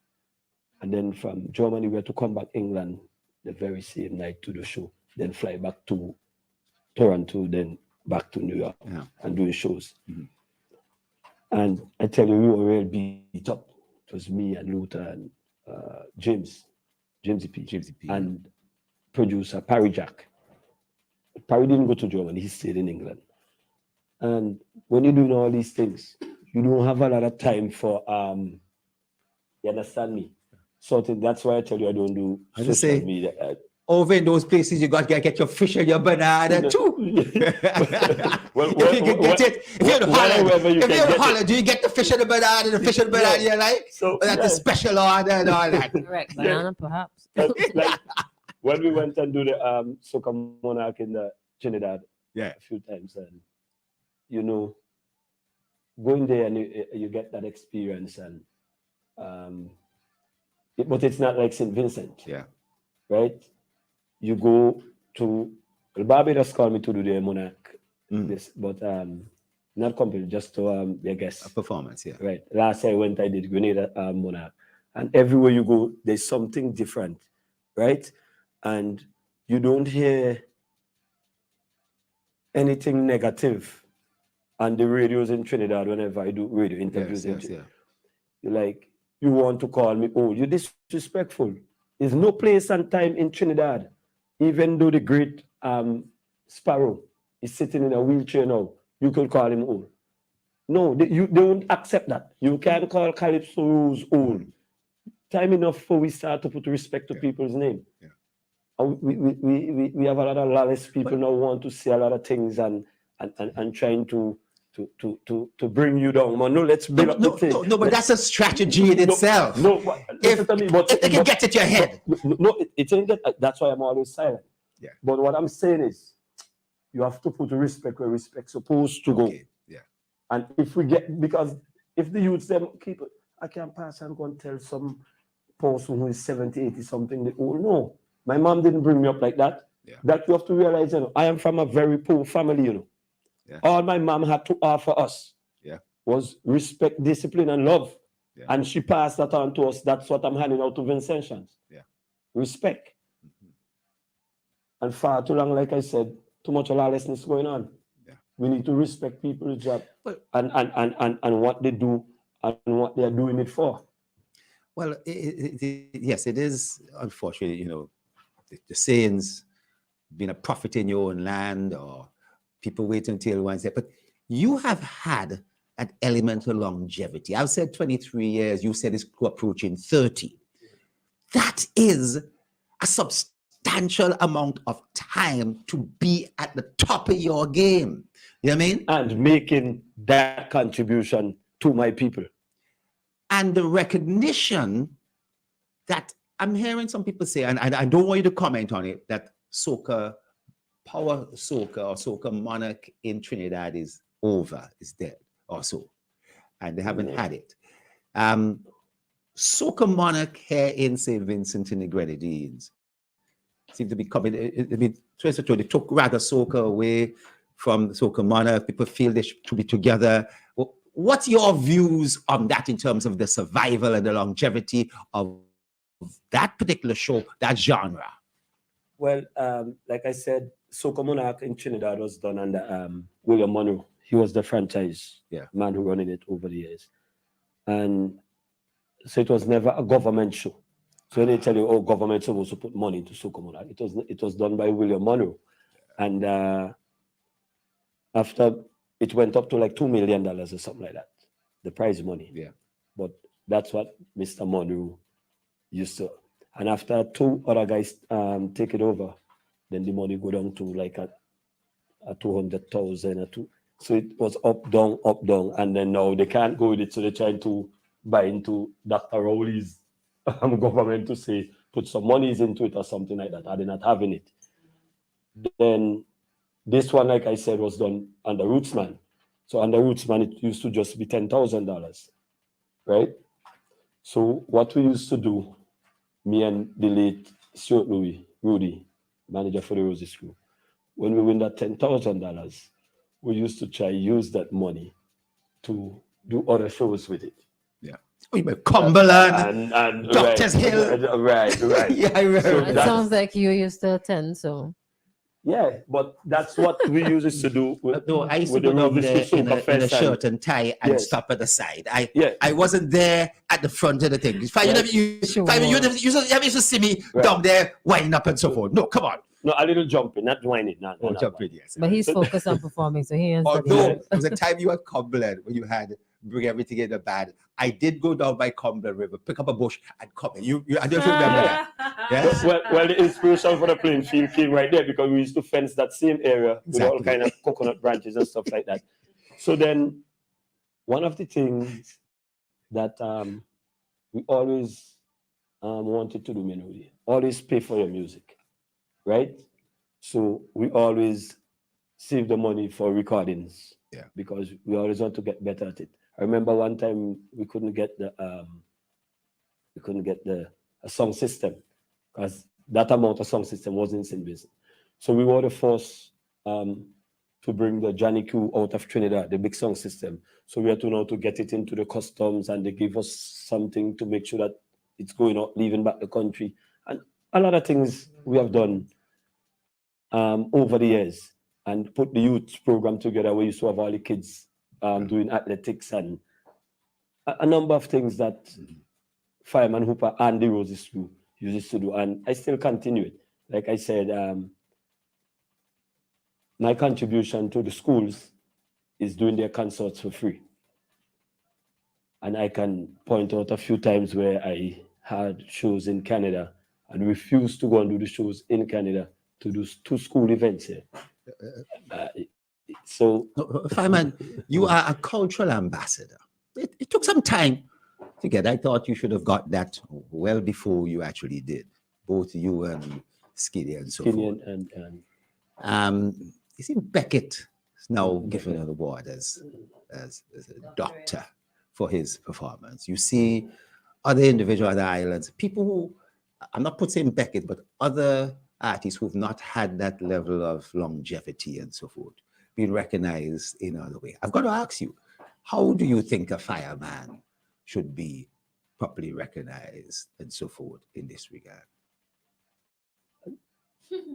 And then from Germany, we had to come back England the very same night to the show. Then fly back to Toronto, then back to New York and doing shows. And I tell you, we were real beat up. It was me and Luther and Jamesy P. And producer Parry Jack. Parry didn't go to Germany, he stayed in England. And when you're doing all these things, you don't have a lot of time for, you understand me? So that's why I tell you I don't do social media. Over in those places, you got to get your fish and your banana too. If you're in Holland, do you get the fish and the banana, you like? So that's a special order and all that. Correct, banana perhaps. Like, when we went and do the Soca Monarch in the Trinidad a few times, and you know, going there and you get that experience, and but it's not like St. Vincent, right? You go to Barbados, called me to do the Monarch, but not completely, just to be a guest. A performance, right. Last year I went, I did Grenada Monarch, and everywhere you go, there's something different, right? And you don't hear anything negative on the radios in Trinidad whenever I do radio interviews. You're like, you want to call me, oh, you're disrespectful. There's no place and time in Trinidad, even though the great Sparrow is sitting in a wheelchair now, you could call him old. No, they won't accept that. You can't call Calypso who's old. Time enough for we start to put respect to people's name. We have a lot of lawless people now want to say a lot of things and trying to bring you down. No, let's build up the thing. No, but that's a strategy in itself. No, if it can get at your head. No, it ain't get. That's why I'm always silent. Yeah. But what I'm saying is, you have to put respect where respect's supposed to go. Yeah. And if we get, because if the youths them keep it, I can't pass and go and tell some person who is 70, 80 something, they, oh no, my mom didn't bring me up like that. That you have to realize, you know, I am from a very poor family, you know. All my mom had to offer us was respect, discipline, and love. And she passed that on to us. That's what I'm handing out to Vincentians. Respect. And far too long, like I said, too much lawlessness going on. We need to respect people's job and what they do and what they are doing it for. Well, yes, it is unfortunate, the sayings, being a prophet in your own land, or people wait until one say, but you have had an element of longevity. I've said 23 years, you said it's approaching 30. That is a substantial amount of time to be at the top of your game. You know what I mean? And making that contribution to my people. And the recognition that I'm hearing some people say, and I don't want you to comment on it, that power soca or soca monarch in Trinidad is over, is dead or so. And they haven't had it. Soca monarch here in St. Vincent and the Grenadines seem to be coming. They took rather soca away from soca monarch. People feel they should be together. What's your views on that in terms of the survival and the longevity of that particular show, that genre? Well, like I said, Soca Monarch in Trinidad was done under William Monroe. He was the franchise man who running it over the years. And so it was never a government show. So when they tell you, government supposed to put money into Soca Monarch, it was done by William Monroe. And after it went up to like $2 million or something like that, the prize money. Yeah. But that's what Mr. Monroe used to. And after two other guys take it over, then the money go down to like a 200,000 or two. So it was up, down, and then now they can't go with it. So they're trying to buy into Dr. Rowley's government to say, put some monies into it or something like that. Are they not having it? Then this one, like I said, was done under Rootsman. So under Rootsman, it used to just be $10,000, right? So what we used to do, me and the late Stuart Rudy, manager for the Roses Crew, when we win that $10,000, we used to try use that money to do other shows with it. Yeah. Oh, you mean Cumberland and Doctors Hill. Right. Yeah, I remember. So it sounds like you used to attend, so. Yeah, but that's what we used to do. I used to go down there in a shirt and tie and stop at the side. I wasn't there at the front of the thing. You used to see me down there winding up and so forth. No, come on. No, a little jumping, not whining. No, jumping, yes. But he's focused on performing, so he ends no, there was a time you had Cumberland when you had bring everything in the band. I did go down by Cumberland River, pick up a bush and come in. I don't remember that. Yes? Well, the inspiration for the playing field came right there because we used to fence that same area with all kind of coconut branches and stuff like that. So then one of the things that we always wanted to do, Melody, always pay for your music, right? So we always save the money for recordings, because we always want to get better at it. I remember one time we couldn't get a sound system because that amount of sound system wasn't in St. Vincent. So we were the first to bring the Johnny Q out of Trinidad, the big sound system. So we had to know to get it into the customs, and they give us something to make sure that it's going out, leaving back the country. And a lot of things we have done over the years, and put the youth program together. We used to have all the kids doing athletics and a number of things that Fireman Hooper and the Roses Crew used to do, and I still continue it. Like I said, my contribution to the schools is doing their concerts for free. And I can point out a few times where I had shows in Canada and refused to go and do the shows in Canada to do 2 school events here. So, Fireman, you are a cultural ambassador. It took some time to get. I thought you should have got that well before you actually did. Both you and Skinny and so forth. You see, Beckett is now given an award as a doctor for his performance. You see other individuals, other islands, people who, I'm not putting Beckett, but other artists who've not had that level of longevity and so forth, being recognized in other way. I've got to ask you, how do you think a fireman should be properly recognized and so forth in this regard?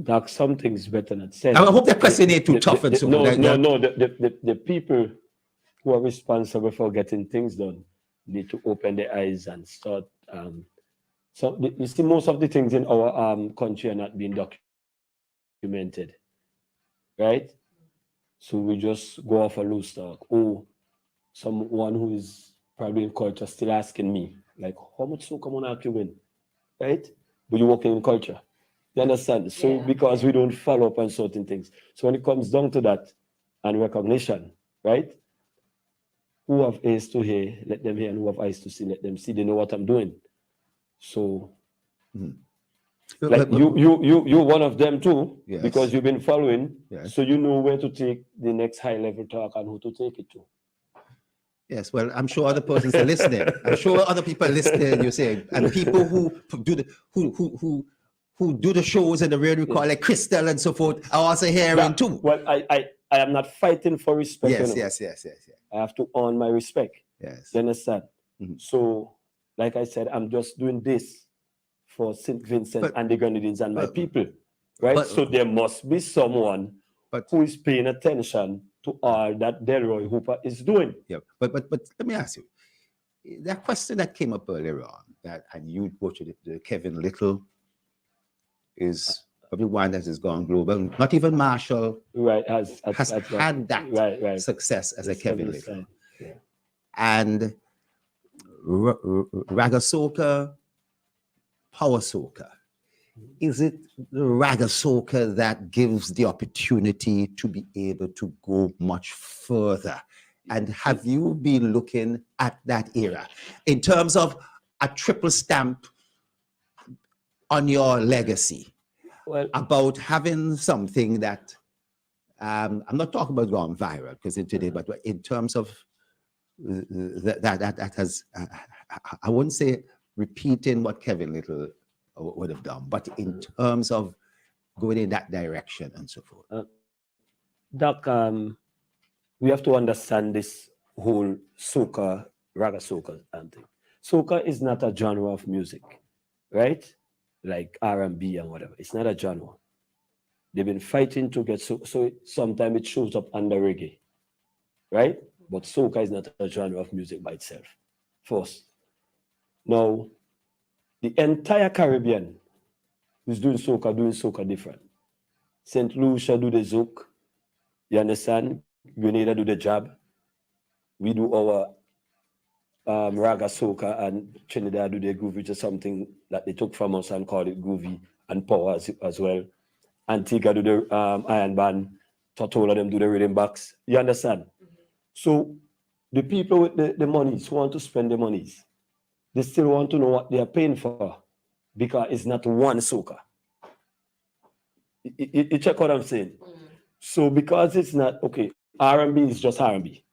Doc, something's better not said. I hope that question ain't too tough and so no, like no, that. no. The people who are responsible for getting things done need to open their eyes and start. So you see, most of the things in our country are not being documented, right? So we just go off a loose talk. Oh, someone who is probably in culture still asking me, like, how much so come on out you win, right? But you're working in culture. You understand? So because we don't follow up on certain things. So when it comes down to that and recognition, right? Who have ears to hear, let them hear, and who have eyes to see, let them see. They know what I'm doing. So like you're one of them too, because you've been following. So you know where to take the next high level talk and who to take it to. Yes, well, I'm sure other persons are listening. I'm sure other people are listening. You say, and people who do the who do the shows and the radio call like Christal and so forth are also hearing too. Well, I am not fighting for respect. Yes, you know. yes. I have to earn my respect. Yes. You understand? So, like I said, I'm just doing this for St. Vincent and the Grenadines and my people, right? So there must be someone who is paying attention to all that Delroy Hooper is doing. Yeah, but let me ask you, that question that came up earlier on, that and you butchered it, the Kevin Little is probably one that has gone global. Not even Marshall has had that success as a Kevin Little. Yeah. And Raga Soca, Power Soca. Is it the Raga Soca that gives the opportunity to be able to go much further? And have you been looking at that era in terms of a triple stamp on your legacy? Well, about having something that I'm not talking about going viral because in today, but in terms of that has I wouldn't say repeating what Kevin Little would have done, but in terms of going in that direction and so forth. Doc, we have to understand this whole soca, raga soca thing. Soca is not a genre of music, right? Like R&B and whatever. It's not a genre. They've been fighting to get so sometimes it shows up under reggae, right? But soca is not a genre of music by itself. First. Now, the entire Caribbean is doing soca different. St. Lucia do the zouk, you understand? Grenada do the jab. We do our raga soca, and Trinidad do the groove, which is something that they took from us and called it groovy and power as well. Antigua do the iron band, Tortola them do the rhythm box. You understand? So the people with the monies who want to spend the monies, they still want to know what they are paying for because it's not one soca. You check what I'm saying? So because it's not, okay, R&B is just R&B.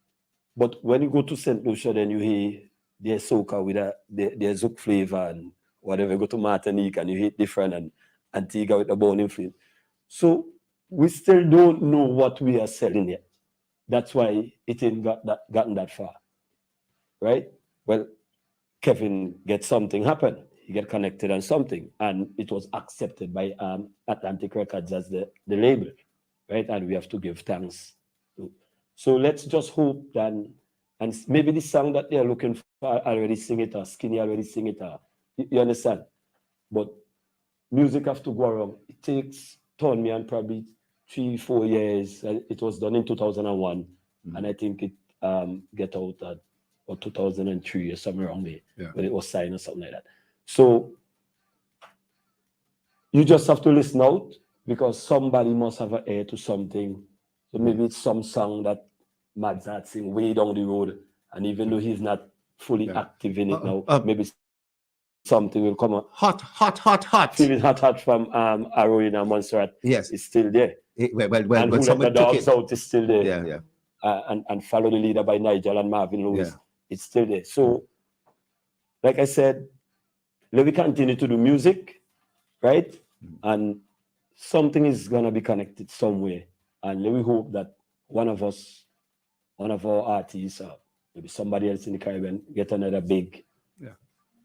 But when you go to St. Lucia, then you hear their soca with their zouk flavor and whatever. You go to Martinique and you hear different, and Antigua with the bone influence. So we still don't know what we are selling yet. That's why it ain't gotten that far, right? Well, Kevin gets something happen. He get connected on something, and it was accepted by Atlantic Records as the label, right? And we have to give thanks. So let's just hope that, and maybe the song that they're looking for already sing it, or Skinny already sing it, you understand? But music have to go around. It takes Tony me and probably 3-4 years. It was done in 2001, and I think it get out at or 2003 or somewhere around there when it was signed or something like that. So you just have to listen out because somebody must have an ear to something. So maybe it's some song that Mads had sing way down the road, and even though he's not fully active in it now, maybe something will come up. Hot. Feeling hot from Arroyo and Montserrat. Yes, it's still there. Well, and Who Let the Dogs Out is still there. Yeah. And Follow the Leader by Nigel and Marvin Lewis. It's still there. So, like I said, let me continue to do music, right? And something is gonna be connected somewhere. And let me hope that one of our artists, maybe somebody else in the Caribbean, get another big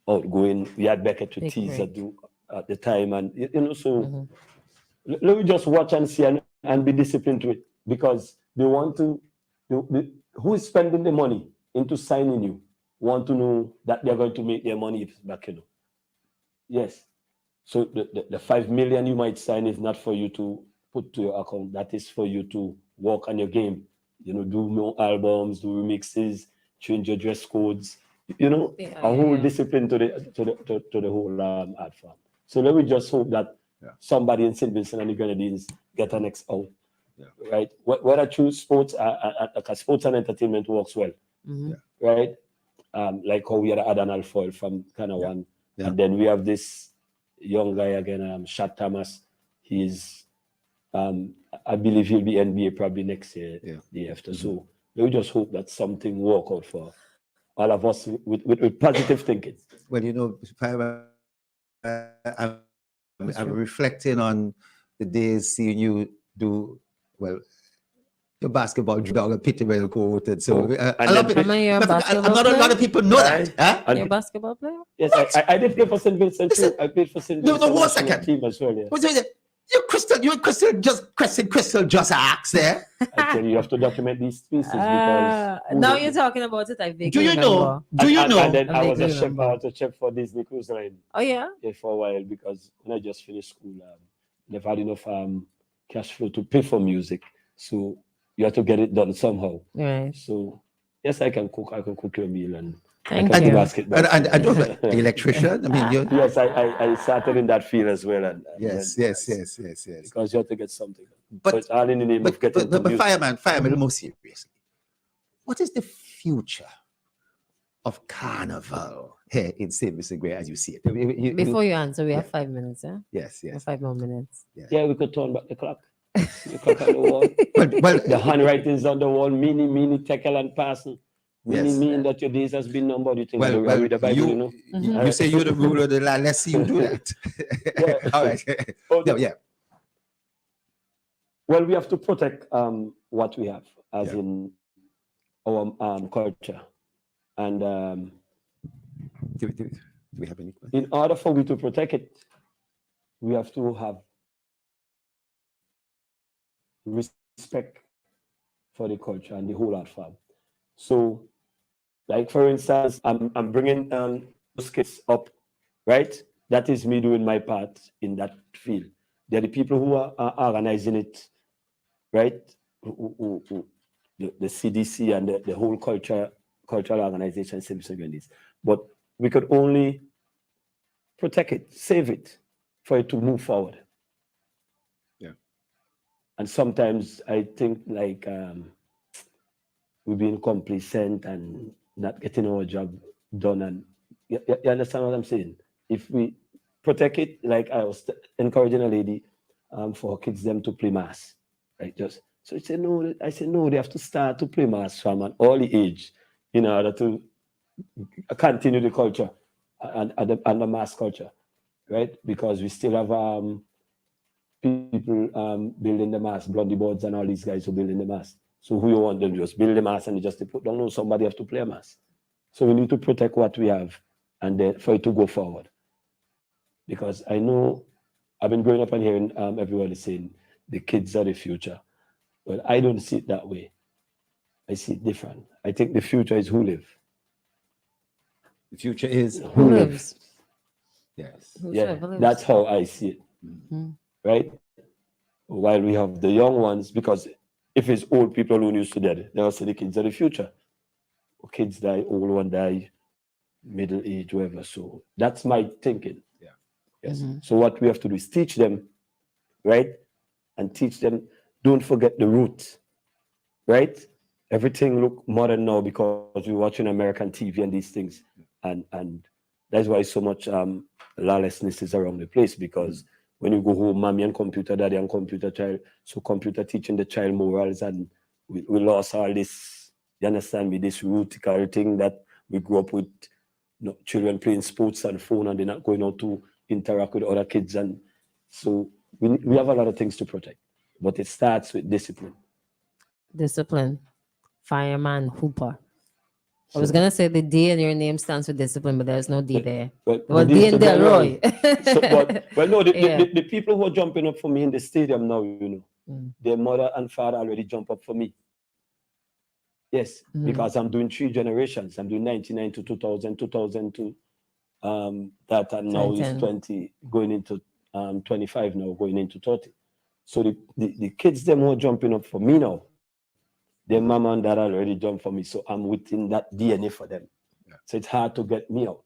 outgoing. We had Beckett with Teaser at the time, and so let me just watch and see and be disciplined to it, because they want to, who is spending the money into signing you want to know that they're going to make their money back, Yes. So the 5 million you might sign is not for you to put to your account. That is for you to work on your game, do more albums, do remixes, change your dress codes, a whole discipline to the whole art form. So let me just hope that somebody in St. Vincent and the Grenadines get an next out, right? Whether through sports, like sports and entertainment works well, right? Like how we had Adan Alfoil from Canada One, and then we have this young guy again, Shad Thomas. He's, I believe he'll be NBA probably next year, the after. So we just hope that something work out for all of us with positive thinking. Well, I'm reflecting on the days seeing you do, well, your basketball dog, Peter well quoted. So a lot of people know that. Huh? You're a basketball player? Yes, I did play for St. Vincent too. I played for St. Vincent. No, 1 second. Team as well, You and Christal just asked there. I tell you have to document these species because now you're talking about it. I vaguely Do you know? And then I was a chef for Disney Cruise Line. Oh yeah. Yeah, for a while, because when I just finished school, never had enough cash flow to pay for music, so you have to get it done somehow. Right. So yes, I can cook your meal and Thank I can you. do basketball. And electrician. I mean, yes, I started in that field as well. And yes. Because you have to get something. But so it's all in the name of getting. But fireman, more seriously, what is the future of carnival here in St. Vincent Gray as you see it? Before you answer, we have 5 minutes, yeah? Yes. 5 more minutes. Yeah, we could turn back the clock. The clock on the wall. well, the handwritings on the wall, mini, tekel and parcel. Mean that your days has been numbered. You think I read the Bible, you say you're the ruler of the land. Let's see you do that. All right. Well, we have to protect what we have, as in our culture. And do we have any questions? In order for we to protect it, we have to have respect for the culture and the whole art form. So, like for instance, I'm bringing those kids up, right? That is me doing my part in that field. They're the people who are organizing it, right? The CDC and the whole cultural organization, but we could only protect it, save it, for it to move forward. And sometimes I think like we're being complacent and not getting our job done. And you understand what I'm saying? If we protect it, like I was encouraging a lady for her kids them to play mass, right? So she said no. I said no. They have to start to play mass from an early age in order to continue the culture and the mass culture, right? Because we still have people building the mass, Blondie Boards and all these guys who building the mass. So who you want them to just build the mass and just to put down? No, somebody have to play a mass. So we need to protect what we have and then for it to go forward. Because I know I've been growing up and hearing everybody saying the kids are the future. But I don't see it that way. I see it different. I think the future is who live. The future is who lives. Yes. That's how I see it. Mm-hmm. Right? While we have the young ones, because if it's old people who used to dead, they'll say the kids are the future. Kids die, old one die, middle age, whatever. So that's my thinking. Yes. Mm-hmm. So what we have to do is teach them, right? And teach them, don't forget the roots, right? Everything look modern now because we're watching American TV and these things. And that's why so much lawlessness is around the place, because when you go home, mommy and computer, daddy and computer, child. So computer teaching the child morals, and we lost all this, you understand me, this rootical thing that we grew up with, children playing sports and phone and they're not going out to interact with other kids. And so we have a lot of things to protect, but it starts with discipline. Discipline. Fireman Hooper. I was gonna say the D in your name stands for discipline, but there's no D there. But Well, D in Delroy. Well, no, Yeah. the people who are jumping up for me in the stadium now, their mother and father already jump up for me. Yes, because I'm doing 3 generations. I'm doing 99 to 2000, 2000 to that, and now is 2010. 20, going into 25 now, going into 30. So the kids, them who are jumping up for me now, their mama and dad already jumped for me. So I'm within that DNA for them. So it's hard to get me out.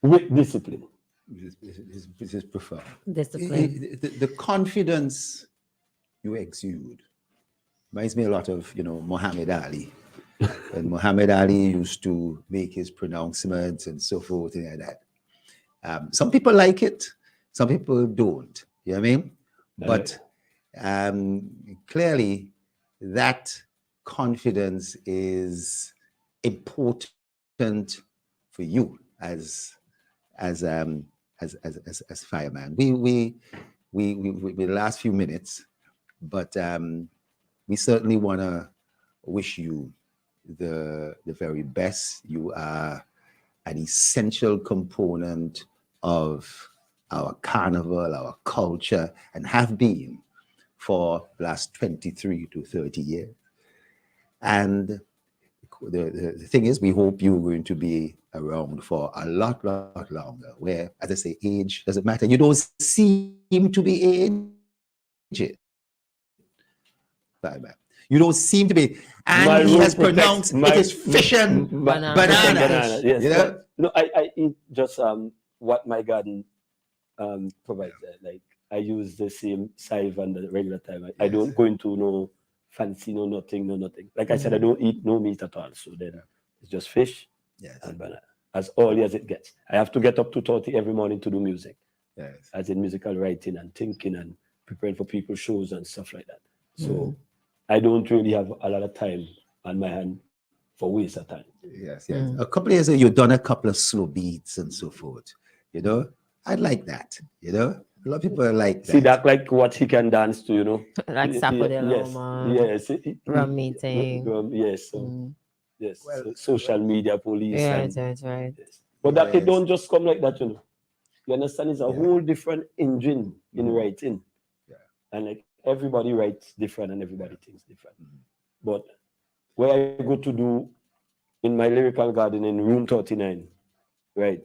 With discipline. This is profound. Discipline. The confidence you exude reminds me a lot of, Muhammad Ali. And Muhammad Ali used to make his pronouncements and so forth and like that. Some people like it, some people don't. You know what I mean? But clearly, that confidence is important for you as fireman. We the last few minutes, but we certainly want to wish you the very best. You are an essential component of our carnival, our culture, and have been for the last 23 to 30 years. And the thing is, we hope you're going to be around for a lot longer, where, as I say, age doesn't matter. You don't seem to be aged. You don't seem to be. And he has pronounced it is fish and banana. Yes. You know? No, I eat just what my garden provides. Like, I use the same sieve and the regular time. I don't go into no fancy, no nothing. Like I said, I don't eat no meat at all. So then it's just fish and banana, as early as it gets. I have to get up to 2:30 every morning to do music. Yes. As in musical writing and thinking and preparing for people's shows and stuff like that. So I don't really have a lot of time on my hand for waste of time. Yes. A couple of years ago, you've done a couple of slow beats and so forth. I'd like that. A lot of people like that. See that, like what he can dance to, Like Sapo de Loma, Yes. rum meeting. Yes. Yes. Social media police. Yeah, and, that's right. Yes. But that it don't just come like that, You understand? It's a whole different engine in writing. Yeah. And like everybody writes different and everybody thinks different. But where I go to do in my lyrical garden in room 39, right?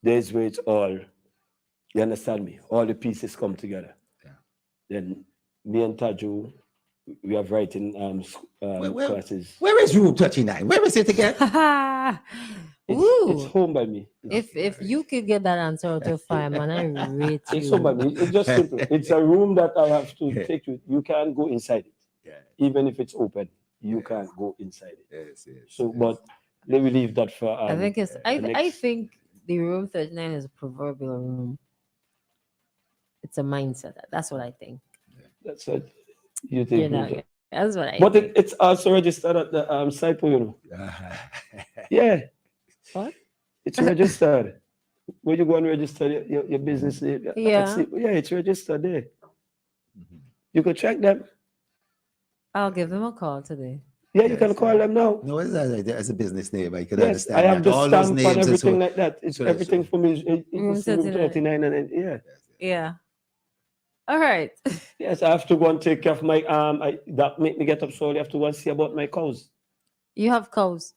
There's where it's all, you understand me? All the pieces come together. Yeah. Then me and Taju, we have writing classes. Where is room 39? Where is it again? It's home by me. If you could get that answer out of Fireman, I rate you. It's home by me. It's just simple. It's a room that I have to take you. You can't go inside it. Yeah. Even if it's open, you can't go inside it. Yes. So, but let me leave that for. I think it's. I think the room 39 is a proverbial room. It's a mindset. That's what I think. That's what you think. That's what I. But think. it's also registered at the SIPO, Yeah. What? It's registered. When you go and register your business name, Yeah. It's registered there. You could check them. I'll give them a call today. Yeah, you can call them now. No, as a business name, I can Yes, understand. I have that. the All stamp those and names and everything so- like that. It's so- everything for me. Room It's room 39 and yeah. Yeah. All right. Yes, I have to go and take care of my that make me get up so I have to go and see about my cows. You have cows,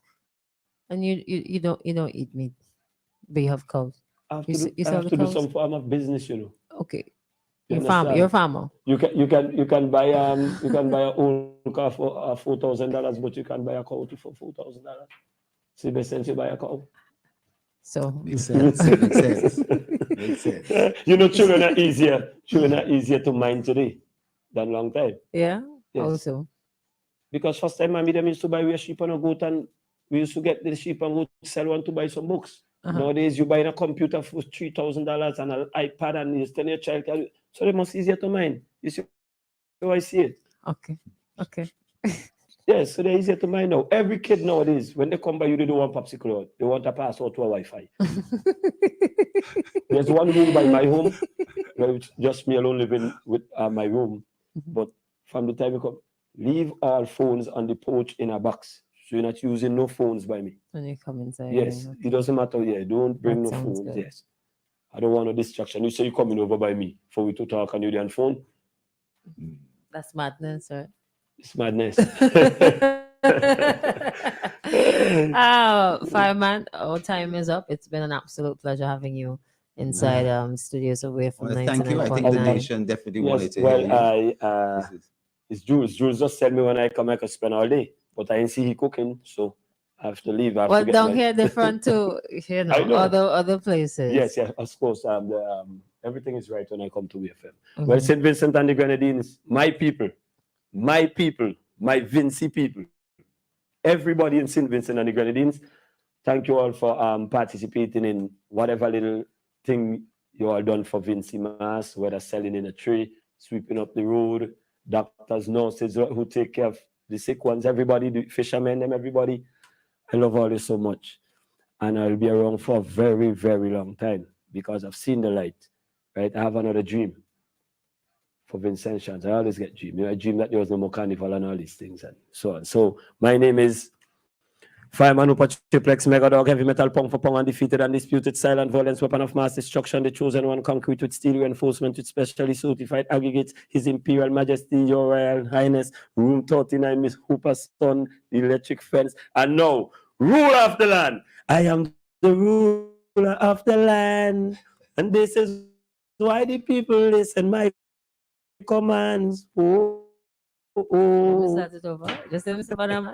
and you don't eat meat, but you have cows. I have You to, s- do, you I sell have the to do cows? some form of business, Okay. You You're a farmer. You can buy a old car for $4,000, but you can buy a cow for $4,000. See, best sense you buy a cow. So Makes sense. Makes sense. Makes sense. Children are easier. Children are easier to mind today than long time. Yeah. Yes. Also. Because first time I meet them used to buy a sheep and a goat, and we used to get the sheep and goat, sell one to buy some books. Nowadays, you buy a computer for $3,000 and an iPad, and you tell your child, so they're much easier to mind. You see how I see it? Okay. Yes, so they're easier to mind now. Every kid nowadays, when they come by you, they don't want popsicle. They want a password to a Wi-Fi. There's one room by my home where it's just me alone living with my room. But from the time you come, leave all phones on the porch in a box. So you're not using no phones by me. When you come inside. Yes, yeah, it doesn't matter. Yeah, don't bring That no sounds phones. good. Yes, I don't want no distraction. You say you're coming over by me for we to talk on your phone. That's madness, right? It's madness. Fireman, our time is up. It's been an absolute pleasure having you inside studios away from Well, thank you. I think the 99.9. nation definitely wanted Yes, to well, hear you. it's Jules. Jules just said me when I come, I could spend all day, but I ain't see he cooking, so I have to leave. I have Well, to get down my... here different too. You know, I know. other places. Yes, of course. Everything is right when I come to WEFM. Well, St. Vincent and the Grenadines, my people, my Vincy people, everybody in St. Vincent and the Grenadines, thank you all for participating in whatever little thing you all done for Vincy Mass, whether selling in a tree, sweeping up the road, doctors, nurses who take care of the sick ones, everybody, the fishermen, them, everybody. I love all this so much. And I'll be around for a very, very long time because I've seen the light, right? I have another dream for Vincentians. I always get dream. I dream that there was no more carnival and all these things and so on. So my name is Fireman Upa Triplex Mega Dog, heavy metal pong for pong, undefeated, undisputed, silent violence, weapon of mass destruction, the chosen one, concrete with steel reinforcement with specially certified aggregates, His Imperial Majesty, Your Royal Highness, Room 39, Miss Hooper's son, the electric fence, and now, ruler of the land. I am the ruler of the land, and this is why the people listen my commands. Oh. Start it over. Just Mr. Panama.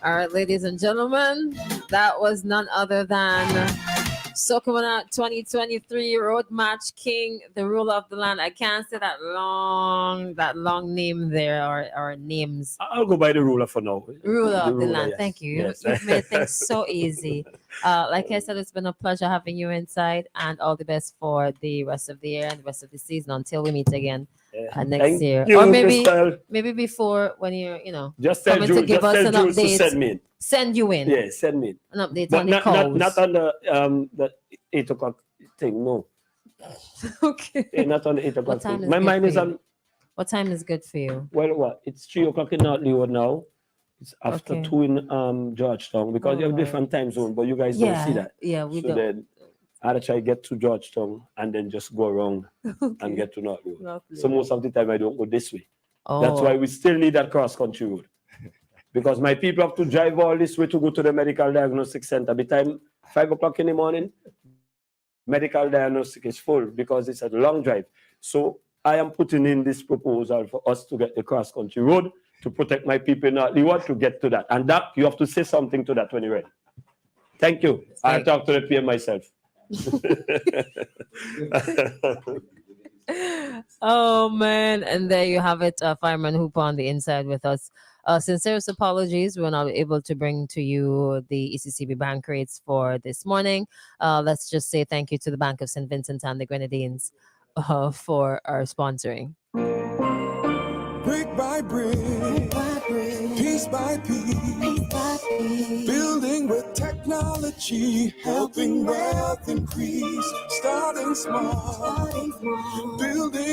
All right, ladies and gentlemen, that was none other than Sokamana 2023 Road Match King, the ruler of the land. I can't say that long name there or names. I'll go by the ruler for now. Ruler of the ruler, land. yes. Thank you. Yes. You've made things so easy. Like I said, it's been a pleasure having you inside, and all the best for the rest of the year and the rest of the season until we meet again next Thank year. you, Or maybe Christal. before when you're, Just tell coming Jules, to give us an Jules to update. send me in. Send you in. Yeah, send me in. An update But on the cows. not on the 8 o'clock thing, no. Okay. Yeah, not on the 8 o'clock time thing. is My good mind for is you? on, What time is good for you? well, what? It's 3 o'clock in North Leeward now. It's after Okay. 2 in Georgetown because you have Alright. different time zone, but you guys don't see that. Yeah, we So don't. then I'd try to get to Georgetown and then just go around and get to North Leeward. So most of the time I don't go this way. That's Oh. why we still need that cross-country road. Because my people have to drive all this way to go to the medical diagnostic center. By the time 5 o'clock in the morning, medical diagnostic is full because it's a long drive. So I am putting in this proposal for us to get the cross-country road to protect my people in North Leeward to get to that. And that, you have to say something to that when you're ready. Thank you. I'll talk to the PM myself. Oh man, and there you have it, Fireman Hooper on the inside with us. Sincerest apologies, we're not able to bring to you the ECCB bank rates for this morning. Let's just say thank you to the Bank of St. Vincent and the Grenadines for our sponsoring. Brick by brick, piece by piece, building with technology, helping wealth increase, starting small, building